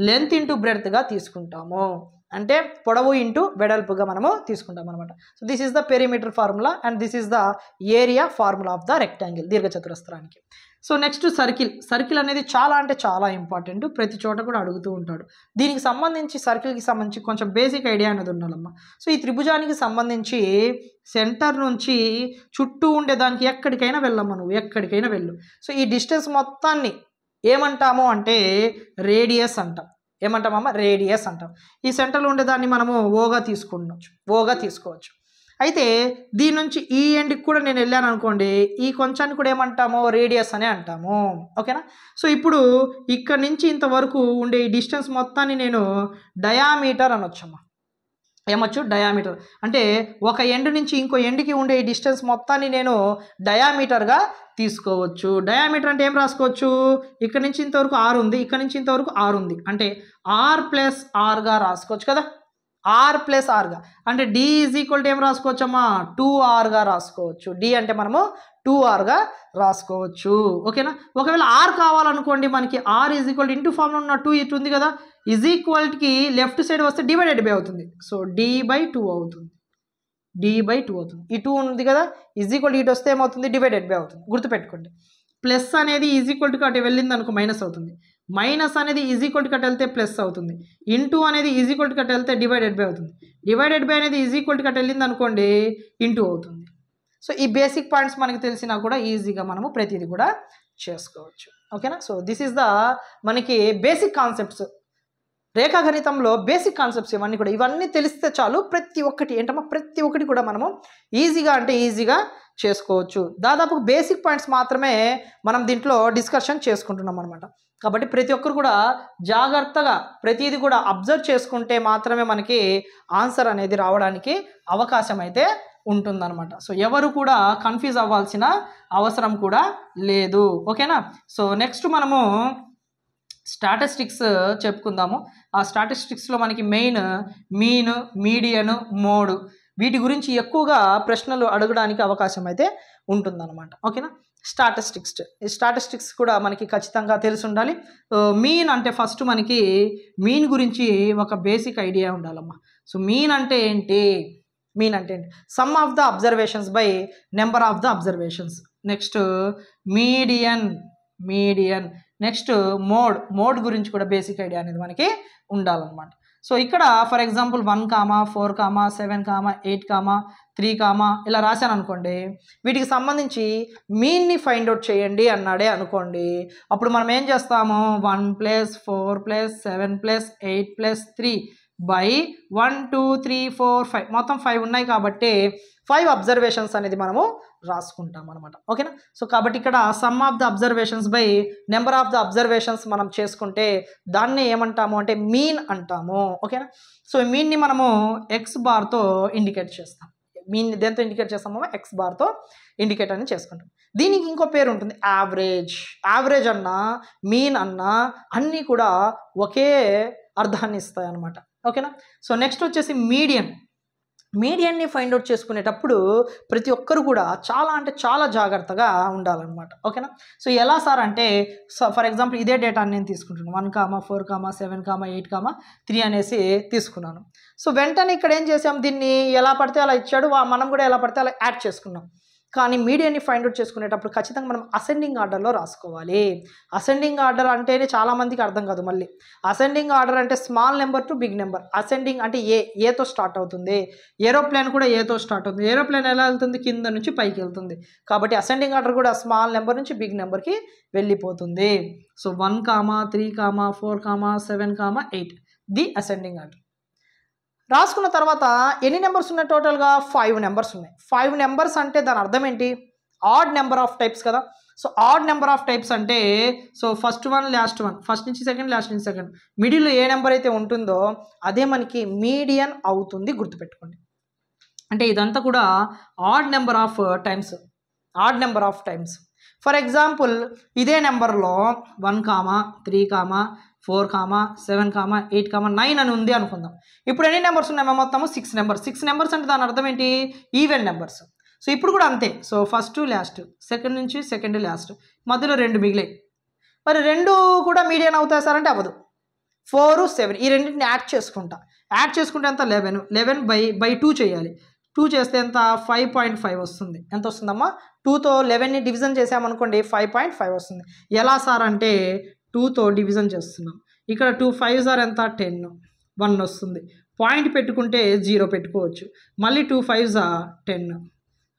length into బ్రెడ్త్గా తీసుకుంటాము. అంటే పొడవు ఇంటూ వెడల్పుగా మనము తీసుకుంటాం అనమాట. So this is the perimeter formula and this is the area formula of the rectangle, దీర్ఘచతురస్రానికి. సో నెక్స్ట్ సర్కిల్ అనేది చాలా అంటే చాలా ఇంపార్టెంట్. ప్రతి చోట కూడా అడుగుతూ ఉంటాడు. దీనికి సంబంధించి సర్కిల్కి సంబంధించి కొంచెం బేసిక్ ఐడియా అనేది ఉండాలమ్మా. సో ఈ త్రిభుజానికి సంబంధించి సెంటర్ నుంచి చుట్టూ ఉండేదానికి ఎక్కడికైనా వెళ్ళమ్మా, నువ్వు ఎక్కడికైనా వెళ్ళు. సో ఈ డిస్టెన్స్ మొత్తాన్ని ఏమంటాము అంటే రేడియస్ అంటాం. ఏమంటామమ్మా? రేడియస్ అంటాం. ఈ సెంటర్లో ఉండేదాన్ని మనము ఓగా తీసుకోవచ్చు. అయితే దీని నుంచి ఈ ఎండ్కి కూడా నేను వెళ్ళాను అనుకోండి, ఈ కొంచాన్ని కూడా ఏమంటాము? రేడియస్ అనే అంటాము. ఓకేనా? సో ఇప్పుడు ఇక్కడ నుంచి ఇంతవరకు ఉండే ఈ డిస్టెన్స్ మొత్తాన్ని నేను డయామీటర్ అనొచ్చమ్మా. ఏమొచ్చు? డయామీటర్. అంటే ఒక ఎండ్ నుంచి ఇంకో ఎండ్కి ఉండే ఈ డిస్టెన్స్ మొత్తాన్ని నేను డయామీటర్గా తీసుకోవచ్చు. డయామీటర్ అంటే ఏం రాసుకోవచ్చు? ఇక్కడ నుంచి ఇంతవరకు 6 ఉంది, ఇక్కడ నుంచి ఇంతవరకు 6 ఉంది. అంటే R+Rగా రాసుకోవచ్చు కదా. R+Rగా అంటే D ఈజ్ ఈక్వల్ టు ఏం రాసుకోవచ్చమ్మా? 2Rగా రాసుకోవచ్చు. D అంటే మనము 2rగా రాసుకోవచ్చు. ఓకేనా. ఒకవేళ r కావాలనుకోండి, మనకి r ఈజ్ ఈక్వల్ ఇంటూ ఫామ్లో ఉన్న 2 ఇటు ఉంది కదా, ఈజ్ ఈక్వల్కి లెఫ్ట్ సైడ్ వస్తే డివైడెడ్ బై అవుతుంది. సో d/2 అవుతుంది, d/2 అవుతుంది. ఈ 2 ఉంది కదా, ఈజ్ ఈక్వల్ ఇటు వస్తే ఏమవుతుంది, డివైడెడ్ బై అవుతుంది. గుర్తుపెట్టుకోండి. ప్లస్ అనేది ఈజ్ ఈక్వల్ టు అటు వెళ్ళింది అనుకో మైనస్ అవుతుంది, మైనస్ అనేది ఈజ్ ఈక్వల్ టు కట్ వెళ్తే ప్లస్ అవుతుంది, ఇంటూ అనేది ఈజ్ ఈక్వల్ టు కట్ వెళ్తే డివైడెడ్ బై అవుతుంది, డివైడెడ్ బై అనేది ఈజ్ ఈక్వల్ టు కట్ వెళ్ళింది అనుకోండి ఇంటూ అవుతుంది. సో ఈ బేసిక్ పాయింట్స్ మనకి తెలిసినా కూడా ఈజీగా మనము ప్రతిదీ కూడా చేసుకోవచ్చు. ఓకేనా. సో దిస్ ఈజ్ ద మనకి బేసిక్ కాన్సెప్ట్స్, రేఖాగణితంలో బేసిక్ కాన్సెప్ట్స్ ఇవన్నీ కూడా. ఇవన్నీ తెలిస్తే చాలు, ప్రతి ఒక్కటి ఏంటమ్మా, ప్రతి ఒక్కటి కూడా మనము ఈజీగా చేసుకోవచ్చు. దాదాపు బేసిక్ పాయింట్స్ మాత్రమే మనం దీంట్లో డిస్కషన్ చేసుకుంటున్నాం అనమాట. కాబట్టి ప్రతి ఒక్కరు కూడా జాగ్రత్తగా ప్రతిదీ కూడా అబ్జర్వ్ చేసుకుంటే మాత్రమే మనకి ఆన్సర్ అనేది రావడానికి అవకాశం అయితే ఉంటుందన్నమాట. సో ఎవరు కూడా కన్ఫ్యూజ్ అవ్వాల్సిన అవసరం కూడా లేదు. ఓకేనా. సో నెక్స్ట్ మనము స్టాటిస్టిక్స్ చెప్పుకుందాము. ఆ స్టాటిస్టిక్స్లో మనకి మెయిన్ మీన్, మీడియన్, మోడ్, వీటి గురించి ఎక్కువగా ప్రశ్నలు అడగడానికి అవకాశం అయితే ఉంటుందన్నమాట. ఓకేనా. ఈ స్టాటిస్టిక్స్ కూడా మనకి ఖచ్చితంగా తెలిసి ఉండాలి. మీన్ అంటే ఫస్ట్ మనకి మీన్ గురించి ఒక బేసిక్ ఐడియా ఉండాలమ్మా. సో మీన్ అంటే ఏంటి, some of the observations by number of the observations. Next median, next mode గురించి కూడా బేసిక్ ఐడియా అనేది మనకి ఉండాలన్నమాట. సో ఇక్కడ ఫర్ ఎగ్జాంపుల్ 1, 4, 7, 8, 3, ఇలా రాశాను అనుకోండి, వీటికి సంబంధించి మీన్ని ఫైండ్ అవుట్ చేయండి అన్నాడే అనుకోండి, అప్పుడు మనం ఏం చేస్తాము, 1 + 4 + 7 + 8 + 3 బై 1, 2, 3, 4, 5 మొత్తం 5 ఉన్నాయి కాబట్టి 5 అబ్జర్వేషన్స్ అనేది మనము రాసుకుంటాం అనమాట. ఓకేనా. సో కాబట్టి ఇక్కడ some of the observations by number of the observations మనం చేసుకుంటే దాన్ని ఏమంటాము అంటే మీన్ అంటాము. ఓకేనా. సో మీన్ని మనము ఎక్స్ బార్తో ఇండికేట్ చేస్తాం. మీన్ దేంతో ఇండికేట్ చేస్తామో ఎక్స్ బార్తో ఇండికేట్ అని చేసుకుంటాం. దీనికి ఇంకో పేరు ఉంటుంది, యావరేజ్ అన్నా మీన్ అన్నా అన్నీ కూడా ఒకే అర్థాన్ని ఇస్తాయి అన్నమాట. ఓకేనా. సో నెక్స్ట్ వచ్చేసి మీడియన్ని ఫైండ్ అవుట్ చేసుకునేటప్పుడు ప్రతి ఒక్కరు కూడా చాలా జాగ్రత్తగా ఉండాలన్నమాట. ఓకేనా. సో ఎలా సార్ అంటే, ఫర్ ఎగ్జాంపుల్ ఇదే డేటా నేను తీసుకుంటున్నాను, 1, 4, 7, 8, 3 అనేసి తీసుకున్నాను. సో వెంటనే ఇక్కడ ఏం చేసాం, దీన్ని ఎలా పడితే అలా ఇచ్చాడు, మనం కూడా ఎలా పడితే అలా యాడ్ చేసుకున్నాం. కానీ మీడియన్ని ఫైండ్ అవుట్ చేసుకునేటప్పుడు ఖచ్చితంగా మనం అసెండింగ్ ఆర్డర్లో రాసుకోవాలి. అసెండింగ్ ఆర్డర్ అంటేనే చాలామందికి అర్థం కాదు. మళ్ళీ అసెండింగ్ ఆర్డర్ అంటే small number to big number. Ascending అంటే ఏతో స్టార్ట్ అవుతుంది. ఏరోప్లేన్ కూడా ఏతో స్టార్ట్ అవుతుంది. ఏరోప్లేన్ ఎలా వెళ్తుంది, కింద నుంచి పైకి వెళ్తుంది. కాబట్టి అసెండింగ్ ఆర్డర్ కూడా స్మాల్ నెంబర్ నుంచి బిగ్ నెంబర్కి వెళ్ళిపోతుంది. So 1, 3, 4, 7, 8 the ascending order. రాసుకున్న తర్వాత ఎన్ని నెంబర్స్ ఉన్నాయి, టోటల్గా 5 నెంబర్స్ ఉన్నాయి. 5 నెంబర్స్ అంటే దాని అర్థం ఏంటి, ఆడ్ నెంబర్ ఆఫ్ టైప్స్ కదా. So odd number of types అంటే, so first one last one, first నుంచి సెకండ్, లాస్ట్ నుంచి సెకండ్, మిడిల్లో ఏ నెంబర్ అయితే ఉంటుందో అదే మనకి మీడియన్ అవుతుంది. గుర్తుపెట్టుకోండి. అంటే ఇదంతా కూడా add number of times. For example ఇదే నెంబర్లో 1, 3, 4, 7, 8, 9 అని ఉంది అనుకుందాం. ఇప్పుడు ఎన్ని నెంబర్స్ ఉన్నాయి, మొత్తము 6 నెంబర్స్. 6 నెంబర్స్ అంటే దాని అర్థం ఏంటి, ఈవెన్ నెంబర్స్. సో ఇప్పుడు కూడా అంతే. సో ఫస్ట్ లాస్ట్, సెకండ్ నుంచి సెకండ్ లాస్ట్, మధ్యలో 2 మిగిలాయి. మరి 2 కూడా మీడియన్ అవుతాయి సార్ అంటే అవ్వదు. 4, 7 ఈ రెండింటిని యాడ్ చేసుకుంటే ఎంత, 11 బై 2 చేయాలి. 2 చేస్తే ఎంత, 5.5 వస్తుంది. ఎంత వస్తుందమ్మా, 2తో 11ని డివిజన్ చేసామనుకోండి 5.5 వస్తుంది. ఎలా సార్ అంటే 2తో డివిజన్ చేస్తున్నాం. ఇక్కడ 2 5s ఆర్ ఎంత, 10, 1 వస్తుంది. పాయింట్ పెట్టుకుంటే 0 పెట్టుకోవచ్చు. మళ్ళీ 2 5s 10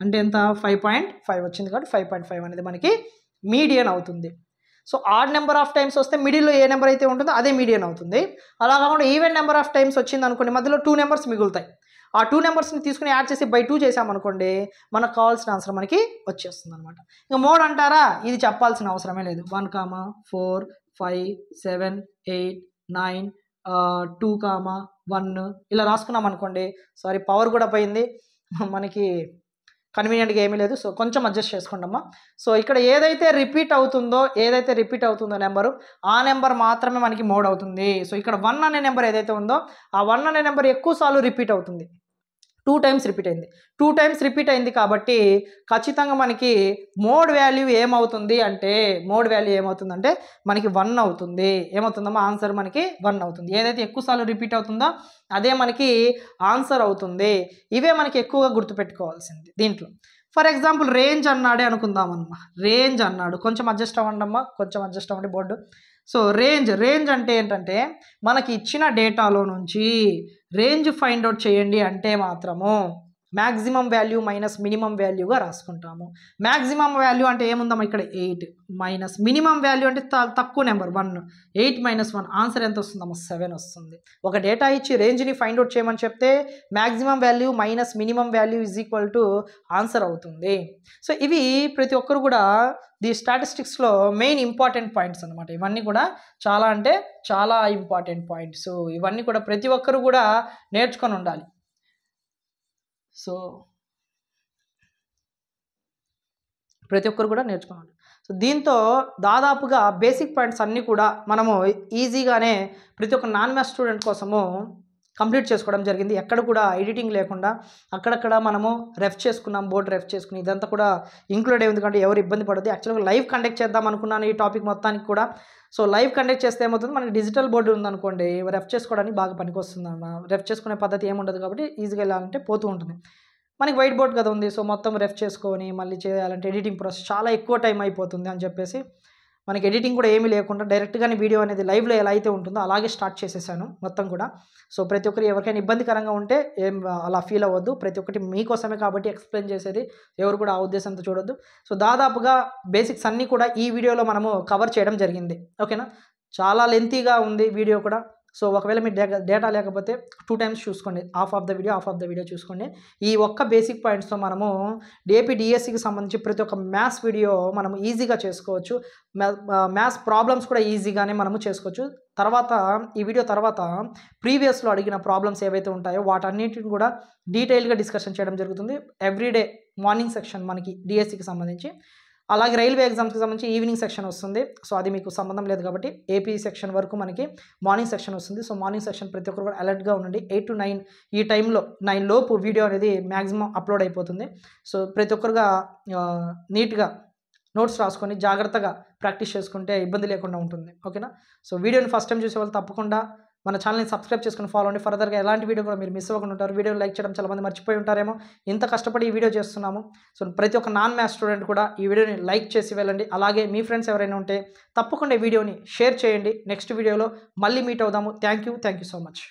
అంటే ఎంత, 5.5 వచ్చింది. కాబట్టి 5.5 అనేది మనకి మీడియన్ అవుతుంది. So odd number of times వస్తే మిడిల్లో ఏ నెంబర్ అయితే ఉంటుందో అదే మీడియన్ అవుతుంది. అలా కాకుండా ఈవెన్ నెంబర్ ఆఫ్ టైమ్స్ వచ్చింది అనుకోండి, మధ్యలో 2 నెంబర్స్ మిగులుతాయి. ఆ 2 నెంబర్స్ని తీసుకుని యాడ్ చేసి బై 2 చేసామనుకోండి, మనకు కావాల్సిన ఆన్సర్ మనకి వచ్చేస్తుంది అనమాట. ఇంకా మోడ్ అంటారా, ఇది చెప్పాల్సిన అవసరమే లేదు. 1, 4, 5, 7, 8, 9, 2, 1 ఇలా రాసుకున్నాం అనుకోండి. సారీ, పవర్ కూడా పోయింది, మనకి కన్వీనియంట్గా ఏమీ లేదు. సో కొంచెం అడ్జస్ట్ చేసుకోండమ్మా. సో ఇక్కడ ఏదైతే రిపీట్ అవుతుందో నెంబరు, ఆ నెంబర్ మాత్రమే మనకి మోడ్ అవుతుంది. సో ఇక్కడ 1 అనే నెంబర్ ఏదైతే ఉందో ఆ 1 అనే నెంబర్ ఎక్కువ సార్లు రిపీట్ అవుతుంది. 2 టైమ్స్ రిపీట్ అయింది. 2 టైమ్స్ రిపీట్ అయింది కాబట్టి ఖచ్చితంగా మనకి మోడ్ వాల్యూ ఏమవుతుందంటే మనకి 1 అవుతుంది. ఏమవుతుందమ్మా? ఆన్సర్ మనకి 1 అవుతుంది. ఏదైతే ఎక్కువ సార్లు రిపీట్ అవుతుందో అదే మనకి ఆన్సర్ అవుతుంది. ఇవే మనకి ఎక్కువగా గుర్తుపెట్టుకోవాల్సింది దీంట్లో. ఫర్ ఎగ్జాంపుల్ రేంజ్ అన్నాడే అనుకుందామమ్మా. రేంజ్ అన్నాడు. కొంచెం అడ్జస్ట్ అవ్వండి అమ్మా, కొంచెం అడ్జస్ట్ అవ్వండి బోర్డు. సో రేంజ్ అంటే ఏంటంటే మనకి ఇచ్చిన డేటాలో నుంచి రేంజ్ ఫైండ్ అవుట్ చేయండి అంటే మాత్రము మ్యాక్సిమం వాల్యూ మైనస్ మినిమం వాల్యూగా రాసుకుంటాము. మ్యాక్సిమం వాల్యూ అంటే ఏముందమ్మా ఇక్కడ 8 మైనస్ మినిమం వాల్యూ అంటే తక్కువ నెంబర్ 1. 8 మైనస్ 1 ఆన్సర్ ఎంత వస్తుందమ్మా? 7 వస్తుంది. ఒక డేటా ఇచ్చి రేంజ్ని ఫైండ్ అవుట్ చేయమని చెప్తే maximum value minus minimum value is equal to answer అవుతుంది. సో ఇవి ప్రతి ఒక్కరు కూడా ది స్టాటిస్టిక్స్లో మెయిన్ ఇంపార్టెంట్ పాయింట్స్ అనమాట. ఇవన్నీ కూడా చాలా అంటే చాలా ఇంపార్టెంట్ పాయింట్స్. ఇవన్నీ కూడా ప్రతి ఒక్కరు కూడా నేర్చుకొని ఉండాలి. సో ప్రతి ఒక్కరు కూడా నేర్చుకోవాలి. సో దీంతో దాదాపుగా బేసిక్ పాయింట్స్ అన్నీ కూడా మనము ఈజీగానే ప్రతి ఒక్క నాన్ మ్యాథ్స్ స్టూడెంట్ కోసము కంప్లీట్ చేసుకోవడం జరిగింది. ఎక్కడ కూడా ఎడిటింగ్ లేకుండా అక్కడక్కడ మనము రెఫ్ చేసుకున్నాం, బోర్డు రెఫ్ చేసుకుని ఇదంతా కూడా ఇంక్లూడ్ అయ్యింది. ఎందుకంటే ఎవరు ఇబ్బంది పడదు. యాక్చువల్గా లైవ్ కండక్ట్ చేద్దాం అనుకున్నాను ఈ టాపిక్ మొత్తానికి కూడా. సో లైవ్ కండక్ట్ చేస్తే ఏమవుతుంది, మనకి డిజిటల్ బోర్డు ఉందనుకోండి, రెఫ్ చేసుకోవడానికి బాగా పనికొస్తుంది అన్న. రెఫ్ చేసుకునే పద్ధతి ఏముండదు కాబట్టి ఈజీగా వెళ్ళాలంటే పోతూ ఉంటుంది. మనకి వైట్ బోర్డ్ కదా ఉంది. సో మొత్తం రెఫ్ చేసుకొని మళ్ళీ చేయాలంటే ఎడిటింగ్ ప్రాసెస్ చాలా ఎక్కువ టైం అయిపోతుంది అని చెప్పేసి మనకి ఎడిటింగ్ కూడా ఏమీ లేకుండా డైరెక్ట్గానే వీడియో అనేది లైవ్లో ఎలా అయితే ఉంటుందో అలాగే స్టార్ట్ చేసేసాను మొత్తం కూడా. సో ప్రతి ఒక్కరు ఎవరికైనా ఇబ్బందికరంగా ఉంటే ఏం అలా ఫీల్ అవ్వద్దు. ప్రతి ఒక్కటి మీకోసమే కాబట్టి ఎక్స్ప్లెయిన్ చేసేది. ఎవరు కూడా ఆ ఉద్దేశంతో చూడొద్దు. సో దాదాపుగా బేసిక్స్ అన్నీ కూడా ఈ వీడియోలో మనము కవర్ చేయడం జరిగింది. ఓకేనా? చాలా లెంతీగా ఉంది వీడియో కూడా. సో ఒకవేళ మీ డేటా లేకపోతే 2 టైమ్స్ చూసుకోండి. హాఫ్ ఆఫ్ ద వీడియో చూసుకోండి. ఈ ఒక్క బేసిక్ పాయింట్స్తో మనము ఏపీ డిఎస్సికి సంబంధించి ప్రతి ఒక్క మ్యాథ్స్ వీడియో మనం ఈజీగా చేసుకోవచ్చు. మ్యాథ్స్ ప్రాబ్లమ్స్ కూడా ఈజీగానే మనము చేసుకోవచ్చు. తర్వాత ఈ వీడియో తర్వాత ప్రీవియస్లో అడిగిన ప్రాబ్లమ్స్ ఏవైతే ఉంటాయో వాటన్నిటిని కూడా డీటెయిల్గా డిస్కషన్ చేయడం జరుగుతుంది. ఎవ్రీడే మార్నింగ్ సెక్షన్ మనకి డిఎస్సికి సంబంధించి, అలాగే రైల్వే ఎగ్జామ్స్కి సంబంధించి ఈవినింగ్ సెక్షన్ వస్తుంది. సో అది మీకు సంబంధం లేదు కాబట్టి ఏపీ సెక్షన్ వరకు మనకి మార్నింగ్ సెక్షన్ వస్తుంది. సో మార్నింగ్ సెక్షన్ ప్రతి ఒక్కరు కూడా అలర్ట్గా ఉండండి. 8 to 9 ఈ టైంలో 9 లోపు వీడియో అనేది మ్యాక్సిమం అప్లోడ్ అయిపోతుంది. సో ప్రతి ఒక్కరుగా నీట్గా నోట్స్ రాసుకొని జాగ్రత్తగా ప్రాక్టీస్ చేసుకుంటే ఇబ్బంది లేకుండా ఉంటుంది. ఓకేనా? సో వీడియోని ఫస్ట్ టైం చూసే వాళ్ళు తప్పకుండా మన ఛానల్ని సబ్స్క్రైబ్ చేసుకుని ఫాలో అవ్వండి. ఫర్దర్గా ఎలాంటి వీడియో కూడా మీరు మిస్ అవ్వకుండా ఉంటారు. వీడియోని లైక్ చేయడం చాలామంది మర్చిపోయి ఉంటారేమో. ఇంత కష్టపడి ఈ వీడియో చేస్తున్నాము. సో ప్రతి ఒక్క నాన్ మ్యాథ్స్ స్టూడెంట్ కూడా ఈ వీడియోని లైక్ చేసి వెళ్ళండి. అలాగే మీ ఫ్రెండ్స్ ఎవరైనా ఉంటే తప్పకుండా ఈ వీడియోని షేర్ చేయండి. నెక్స్ట్ వీడియోలో మళ్ళీ మీట్ అవుదాము. Thank you so much.